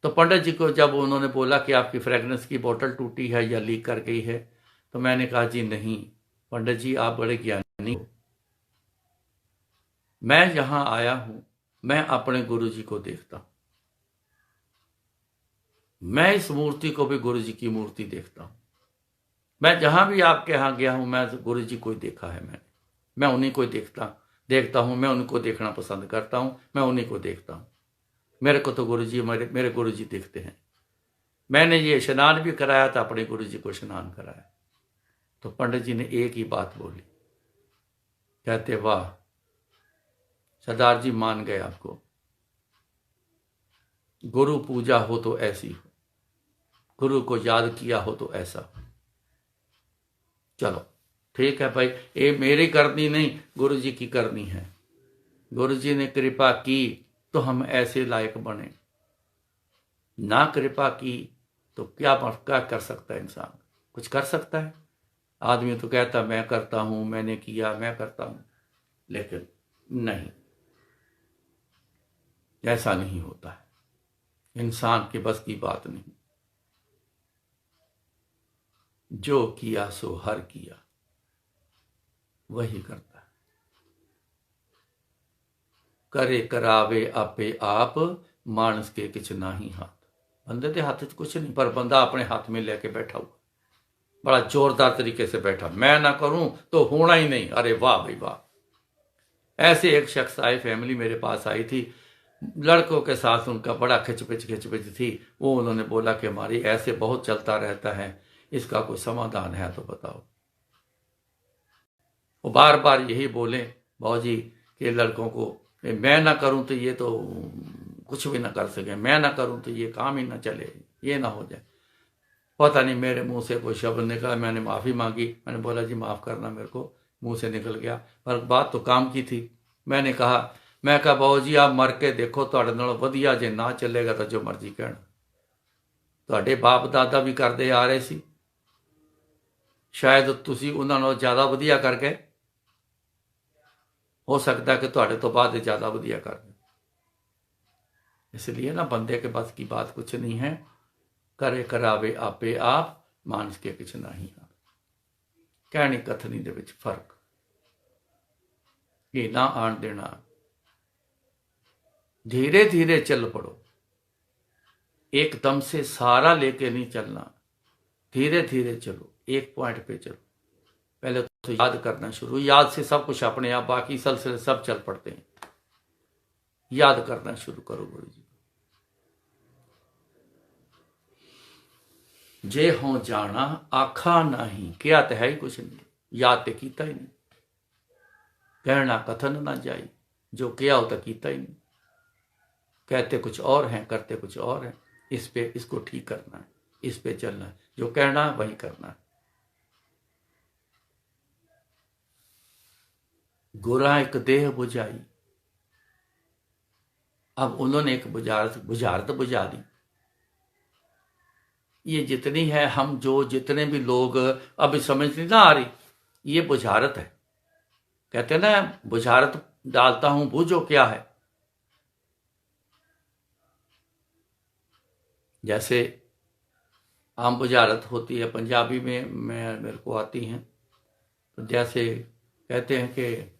तो पंडित जी को जब उन्होंने बोला कि आपकी फ्रेगनेंस की बोतल टूटी है या लीक कर गई है, तो मैंने कहा जी नहीं पंडित जी, आप बड़े ज्ञानी हो। मैं यहां आया हूं, मैं अपने गुरु जी को देखता हूं, मैं इस मूर्ति को भी गुरु जी की मूर्ति देखता हूं। मैं जहां भी आपके यहां गया हूं, मैं गुरु जी को ही देखा है। मैं उन्हीं को देखता हूं, मैं उनको देखना पसंद करता हूं, मैं उन्हीं को देखता हूं। मेरे को तो गुरु जी मेरे गुरु जी दिखते हैं। मैंने ये स्नान भी कराया था, अपने गुरु जी को स्नान कराया। तो पंडित जी ने एक ही बात बोली, कहते वाह सरदार जी, मान गए आपको। गुरु पूजा हो तो ऐसी हो, गुरु को याद किया हो तो ऐसा हो। चलो ठीक है भाई, ये मेरी करनी नहीं, गुरु जी की करनी है। गुरु जी ने कृपा की तो हम ऐसे लायक बने, ना कृपा की तो क्या कर सकता है इंसान? कुछ कर सकता है? आदमी तो कहता मैं करता हूं, मैंने किया, मैं करता हूं, लेकिन नहीं, ऐसा नहीं होता है। इंसान के बस की बात नहीं। जो किया सो हर किया, वही करता है। करे करावे आपे आप, मानस के किछ नाही हाथ। बंदे के हाथ कुछ नहीं, पर बंदा अपने हाथ में लेके बैठा हुआ, बड़ा जोरदार तरीके से बैठा, मैं ना करूं तो होना ही नहीं। अरे वाह भाई वाह। ऐसे एक शख्स आए, फैमिली मेरे पास आई थी, लड़कों के साथ उनका बड़ा खिचपिच थी। वो उन्होंने बोला कि हमारी ऐसे बहुत चलता रहता है, इसका कोई समाधान है तो बताओ। वो बार बार यही बोले बाबूजी कि लड़कों को मैं ना करूं तो ये तो कुछ भी ना कर सके, मैं ना करूं तो ये काम ही ना चले, ये ना हो जाए। पता नहीं मेरे मुंह से कोई शब्द निकला, मैंने माफ़ी मांगी, मैंने बोला जी माफ़ करना, मेरे को मुंह से निकल गया, पर बात तो काम की थी। मैं कहा बाबू जी आप मर के देखो, तुहाडे नालों वधिया जे ना चलेगा तो जो मर्जी कहना। तुहाडे बाप दादा भी करते आ रहे सी, शायद तुसी उन्हां नालों ज़्यादा वधिया कर गए, हो सकता है कि तुहाडे तो बाद ज़्यादा वधिया कर गए। इसलिए ना बंदे के बस की बात कुछ नहीं है। करे करावे आपे आप, मानस के किछ नहीं आप। कहनी कथनी दे विच फर्क, ये ना आन देना। धीरे धीरे चल पड़ो, एकदम से सारा लेके नहीं चलना, धीरे धीरे चलो, एक पॉइंट पे चलो। पहले तो याद करना शुरू, याद से सब कुछ अपने आप, बाकी सिलसिले सब चल पड़ते हैं। याद करना शुरू करो गुरु जी। जे हों जाना आखा नहीं, क्या तो है ही कुछ नहीं, याद तो किया ही नहीं। कहना कथन ना जाई, जो किया हो तो किया ही नहीं। कहते कुछ और हैं, करते कुछ और हैं। इसको ठीक करना है, इस पे चलना है, जो कहना है वही करना है। गोरा एक देह बुझाई, अब उन्होंने एक बुझारत बुझा दी। ये जितनी है, हम जो जितने भी लोग अभी समझ नहीं ना आ रही, ये बुझारत है। कहते ना बुझारत डालता हूं, बूझो क्या है। जैसे आम बुझारत होती है पंजाबी में, मेरे को आती हैं, तो जैसे कहते हैं कि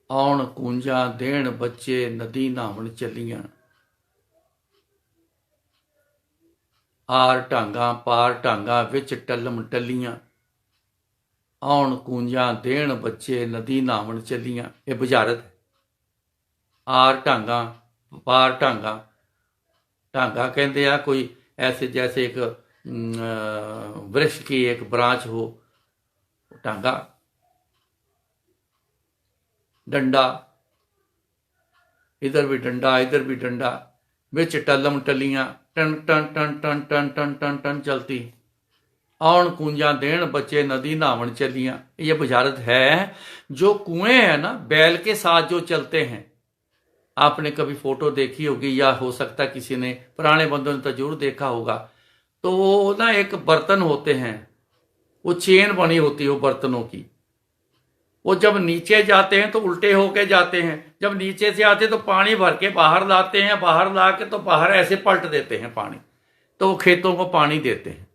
आउण कूंजा देण बच्चे नदी नहावन चलियां, आर ढांगा पार ढांगा विच टलम टलियां, आउण कूंजा देण बच्चे नदी नहावन चलियां। ये बुझारत है। आर ढांगा पार ढांगा, ढांगा कहते हैं कोई ऐसे जैसे एक वृक्ष की एक ब्रांच हो, ढांगा। डंडा, इधर भी डंडा इधर भी डंडा, विच टलम टलियां, टन टन टन टन टन टन टन टन चलती, आउण कूंजा देण बच्चे नदी नहावन चलियां। ये बुझारत है। जो कुएं है ना, बैल के साथ जो चलते हैं, आपने कभी फोटो देखी होगी, या हो सकता है किसी ने, पुराने बंदों ने तो जरूर देखा होगा। तो वो ना एक बर्तन होते हैं, वो चेन बनी होती है वो बर्तनों की, वो जब नीचे जाते हैं तो उल्टे होके जाते हैं, जब नीचे से आते तो पानी भर के बाहर लाते हैं, बाहर ला के तो बाहर ऐसे पलट देते हैं पानी, तो वो खेतों को पानी देते हैं।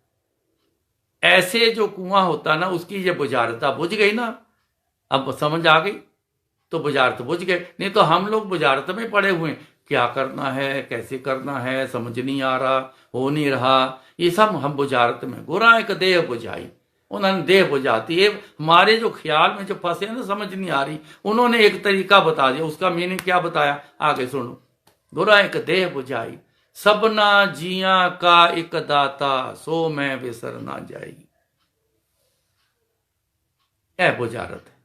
ऐसे जो कुआं होता ना, उसकी ये बुझारता बुझ गई ना, अब समझ आ गई, तो बुझारत बुझ गए। नहीं तो हम लोग बुझारत में पड़े हुए हैं, क्या करना है, कैसे करना है, समझ नहीं आ रहा, हो नहीं रहा, ये सब हम बुझारत में। गुरा एक देह बुझाई, उन्होंने देह बुझाती है। हमारे जो ख्याल में जो फंसे ना, समझ नहीं आ रही, उन्होंने एक तरीका बता दिया, उसका मीनिंग क्या बताया आगे सुनो। गुरा एक देह बुझाई, सबना जिया का एक दाता, सो मैं बिसर ना जाई। ऐ बुझारत है,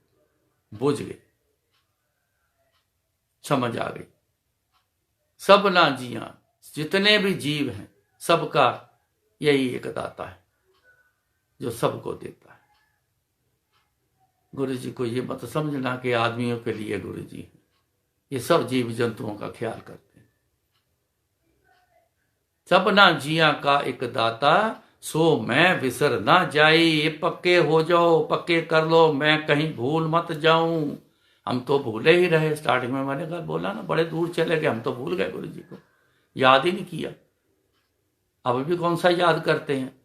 बुझ गई, समझ आ गई। सब ना जिया, जितने भी जीव हैं सबका यही एक दाता है जो सबको देता है। गुरु जी को ये मत समझना कि आदमियों के लिए गुरु जी हैं, ये सब जीव जंतुओं का ख्याल करते हैं। सब ना जिया का एक दाता, सो मैं बिसर ना जाई। ये पक्के हो जाओ, पक्के कर लो, मैं कहीं भूल मत जाऊं। हम तो भूले ही रहे, स्टार्टिंग में मैंने कहा बोला ना, बड़े दूर चले गए, हम तो भूल गए गुरु जी को, याद ही नहीं किया। अब भी कौन सा याद करते हैं।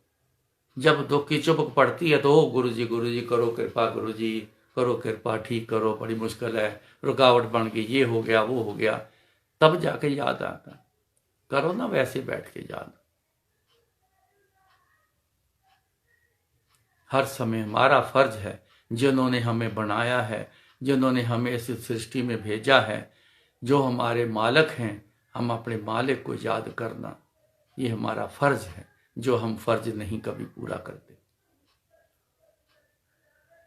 जब दुख की चुपक पड़ती है तो गुरु जी करो कृपा, गुरु जी करो कृपा, ठीक करो, बड़ी मुश्किल है, रुकावट बन गई, ये हो गया वो हो गया, तब जाके याद आता। करो ना वैसे बैठ के याद। हर समय हमारा फर्ज है, जिन्होंने हमें बनाया है, जिन्होंने हमें इस सृष्टि में भेजा है, जो हमारे मालिक हैं, हम अपने मालिक को याद करना, ये हमारा फर्ज है, जो हम फर्ज नहीं कभी पूरा करते,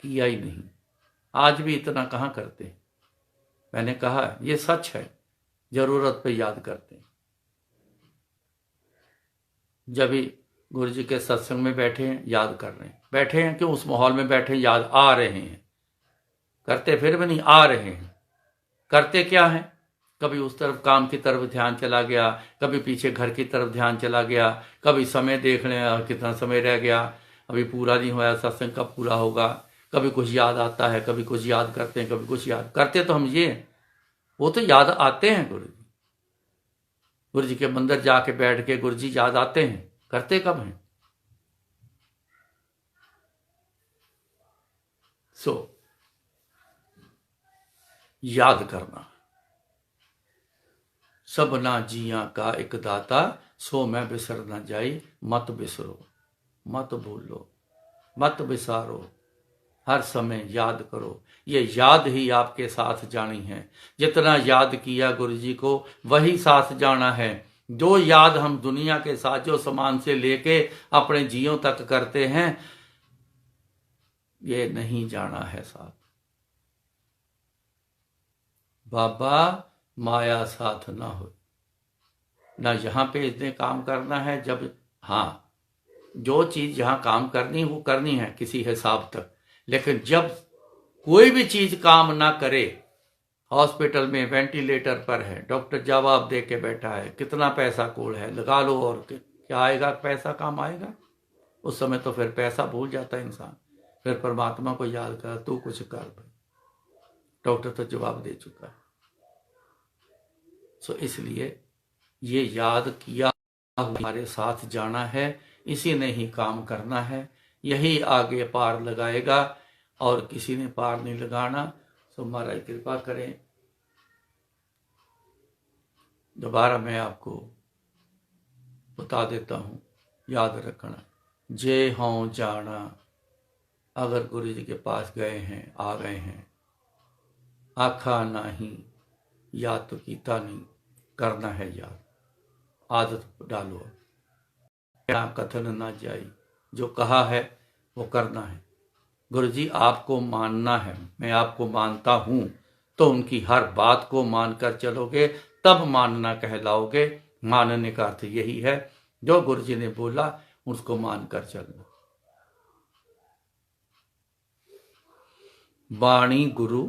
किया ही नहीं, आज भी इतना कहाँ करते हैं। मैंने कहा ये सच है, जरूरत पे याद करते हैं। जब भी गुरु जी के सत्संग में बैठे हैं याद कर रहे हैं, बैठे हैं क्यों, उस माहौल में बैठे याद आ रहे हैं, करते फिर भी नहीं, आ रहे हैं। करते क्या है, कभी उस तरफ काम की तरफ ध्यान चला गया, कभी पीछे घर की तरफ ध्यान चला गया, कभी समय देख लें कितना समय रह गया, अभी पूरा नहीं हुआ, सत्संग कब पूरा होगा, कभी कुछ याद आता है, कभी कुछ याद करते हैं, कभी कुछ याद करते तो हम ये, वो तो याद आते हैं गुरु जी। गुरु जी के मंदिर जाके बैठ के गुरु जी याद आते हैं, करते कब हैं। सो याद करना, सब ना जिया का एक दाता, सो मैं बिसर ना जाई। मत बिसरो, मत भूलो, मत बिसारो, हर समय याद करो। ये याद ही आपके साथ जानी है। जितना याद किया गुरु जी को वही साथ जाना है। जो याद हम दुनिया के साजो सामान से लेके अपने जियों तक करते हैं, ये नहीं जाना है साथ। बाबा माया साथ ना हो, ना यहाँ पे इसने काम करना है। जब हाँ, जो चीज यहाँ काम करनी वो करनी है किसी हिसाब तक, लेकिन जब कोई भी चीज काम ना करे, हॉस्पिटल में वेंटिलेटर पर है, डॉक्टर जवाब दे के बैठा है, कितना पैसा कोल है, लगा लो, और क्या आएगा, पैसा काम आएगा। उस समय तो फिर पैसा भूल जाता है इंसान, फिर परमात्मा को याद कर, तू कुछ कर भाई, डॉक्टर तो जवाब दे चुका है। सो इसलिए ये याद किया हमारे साथ जाना है, इसी ने ही काम करना है, यही आगे पार लगाएगा, और किसी ने पार नहीं लगाना। सो महाराज कृपा करें। दोबारा मैं आपको बता देता हूँ, याद रखना। जे हों जाना, अगर गुरु जी के पास गए हैं, आ गए हैं, आखा नहीं, याद तो कीता नहीं, करना है याद, आदत डालो, क्या कथन ना जाई, जो कहा है वो करना है। गुरु जी आपको मानना है, मैं आपको मानता हूं, तो उनकी हर बात को मानकर चलोगे तब मानना कहलाओगे। मानने का अर्थ यही है, जो गुरु जी ने बोला उसको मानकर चलना। बाणी गुरु,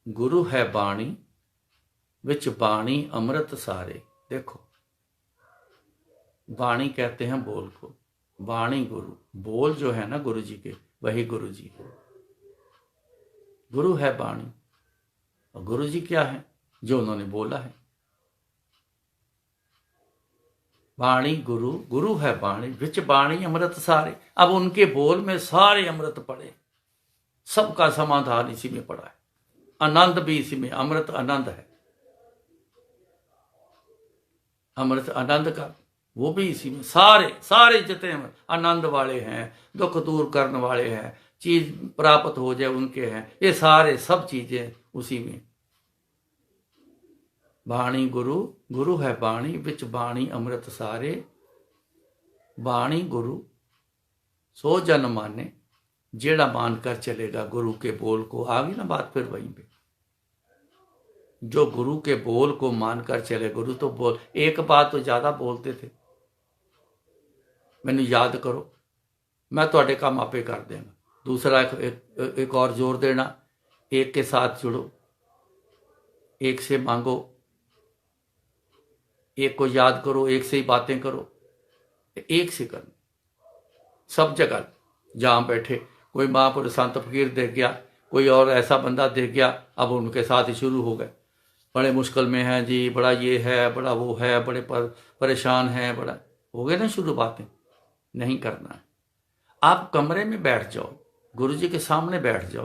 गुरु है बाणी, विच बाणी अमृत सारे। देखो, बाणी कहते हैं बोल को, बाणी गुरु, बोल जो है ना गुरु जी के, वही गुरु जी है। गुरु है बाणी, और गुरु जी क्या है? जो उन्होंने बोला है। बाणी गुरु, गुरु है बाणी, विच बाणी अमृत सारे। अब उनके बोल में सारे अमृत पड़े, सबका समाधान इसी में पड़ा है, आनंद भी इसी में, अमृत आनंद है, अमृत आनंद का वो भी इसी में। सारे सारे जितने आनंद वाले हैं, दुख दूर करने वाले हैं, चीज प्राप्त हो जाए उनके हैं, ये सारे सब चीजें उसी में। बाणी गुरु, गुरु है बाणी, विच बाणी अमृत सारे। बाणी गुरु सो जन माने, जेड़ा मान कर चलेगा गुरु के बोल को। आ गई ना बात फिर वहीं पे, जो गुरु के बोल को मानकर चले। गुरु तो बोल, एक बात तो ज्यादा बोलते थे, मैंने याद करो, मैं थोड़े काम आपे कर देंगा। दूसरा एक और जोर देना, एक के साथ जुड़ो, एक से मांगो, एक को याद करो, एक से ही बातें करो, एक से करना। सब जगह जहां बैठे, कोई महापुरुष संत फकीर देख गया, कोई और ऐसा बंदा देख गया, अब उनके साथ ही शुरू हो गए। बड़े मुश्किल में हैं जी, बड़ा ये है, बड़ा वो है, बड़े परेशान हैं, बड़ा हो गए ना शुरू बातें। नहीं करना है। आप कमरे में बैठ जाओ, गुरु जी के सामने बैठ जाओ,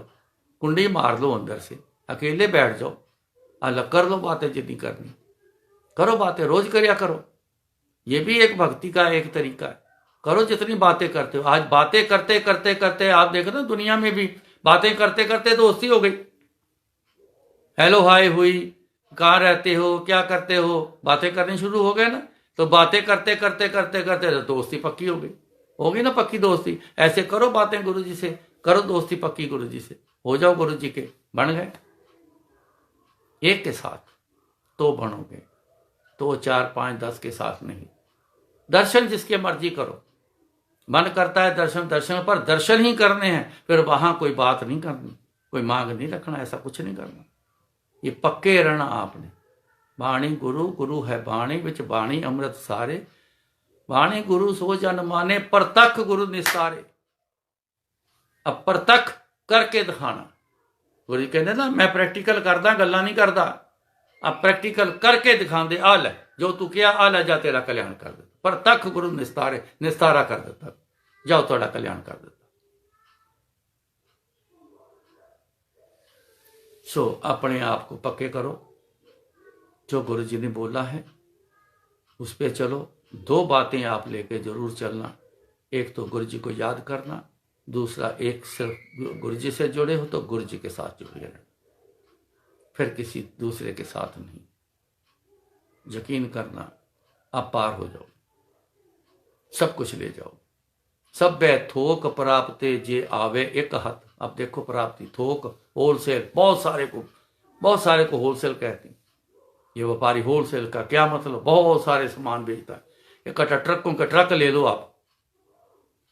कुंडी मार लो अंदर से, अकेले बैठ जाओ, अलग कर लो बातें जितनी करनी, करो बातें, रोज करिया करो। ये भी एक भक्ति का एक तरीका है। करो जितनी बातें करते हो। आज बातें करते करते करते आप देखो ना, दुनिया में भी बातें करते करते दोस्ती हो गई, हेलो हाय हुई, कहाँ रहते हो, क्या करते हो, बातें करनी शुरू हो गए ना। तो बातें करते करते करते करते तो दोस्ती पक्की हो गई, होगी ना पक्की दोस्ती। ऐसे करो बातें गुरु जी से, करो दोस्ती पक्की गुरु जी से, हो जाओ गुरु जी के, बन गए एक के साथ तो बनोगे, तो 4 5 10 के साथ नहीं। दर्शन जिसके मर्जी करो, मन करता है दर्शन, दर्शन पर दर्शन ही करने हैं, फिर वहां कोई बात नहीं करनी, कोई मांग नहीं रखना, ऐसा कुछ नहीं करना। ये पक्के रहना आपने। बाणी गुरु, गुरु है बाणी, विच बाणी अमृत सारे। बाणी गुरु सो जन माने, परतख गुरु निस्तारे। अब परतख करके दिखाना। गुरु जी कहते ना, मैं प्रैक्टिकल करदा, गल्ला नहीं करदा। अब प्रैक्टिकल करके दिखांदे, आ लै जो तू किया, आ लै जा तेरा कल्याण कर देता। परतख गुरु निस्तारे, निस्तारा कर देता, जाओ थोड़ा कल्याण कर देता। सो अपने आप को पक्के करो, जो गुरु जी ने बोला है उस पे चलो। 2 बातें आप लेके जरूर चलना, एक तो गुरु जी को याद करना, दूसरा एक सिर्फ गुरु जी से जुड़े हो तो गुरु जी के साथ जुड़े रहना, फिर किसी दूसरे के साथ नहीं। यकीन करना, आप पार हो जाओ, सब कुछ ले जाओ। सब थोक प्राप्ते जे आवे एक हाथ। अब देखो प्राप्ति, थोक होलसेल, बहुत सारे को होलसेल कहते हैं। ये व्यापारी होलसेल का क्या मतलब, बहुत सारे सामान बेचता है, इकट्ठा ट्रकों का ट्रक ले लो आप।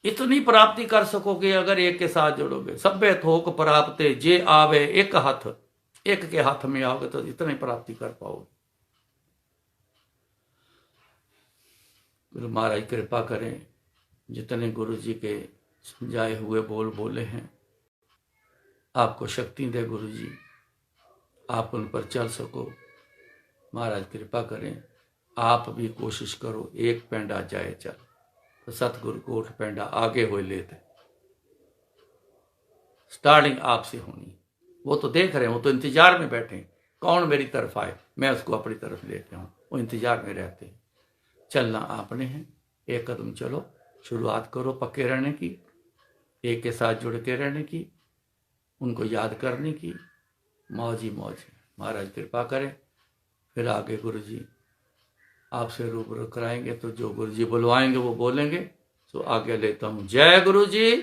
इतनी प्राप्ति कर सकोगे अगर एक के साथ जुड़ोगे। सभ्य थोक प्राप्ते जे आवे एक हाथ, एक के हाथ में आओगे तो इतनी प्राप्ति कर पाओगे। गुरु महाराज कृपा करें, जितने गुरु जी के समझाए हुए बोल बोले हैं, आपको शक्ति दे गुरु जी, आप उन पर चल सको। महाराज कृपा करें, आप भी कोशिश करो, एक पेंडा जाए चल तो सतगुरु कोट पेंडा आगे हो लेते। स्टार्टिंग आपसे होनी, वो तो देख रहे हैं, वो तो इंतजार में बैठे हैं, कौन मेरी तरफ आए, मैं उसको अपनी तरफ लेते हूँ, वो इंतजार में रहते हैं। चलना आपने है, एक कदम चलो, शुरुआत करो पक्के रहने की, एक के साथ जुड़ के रहने की, उनको याद करने की, मौज ही मौज। महाराज कृपा करें, फिर आगे गुरु जी आपसे रूबरू कराएंगे, तो जो गुरु जी बुलवाएंगे वो बोलेंगे। तो आगे लेता हूँ। जय गुरु जी।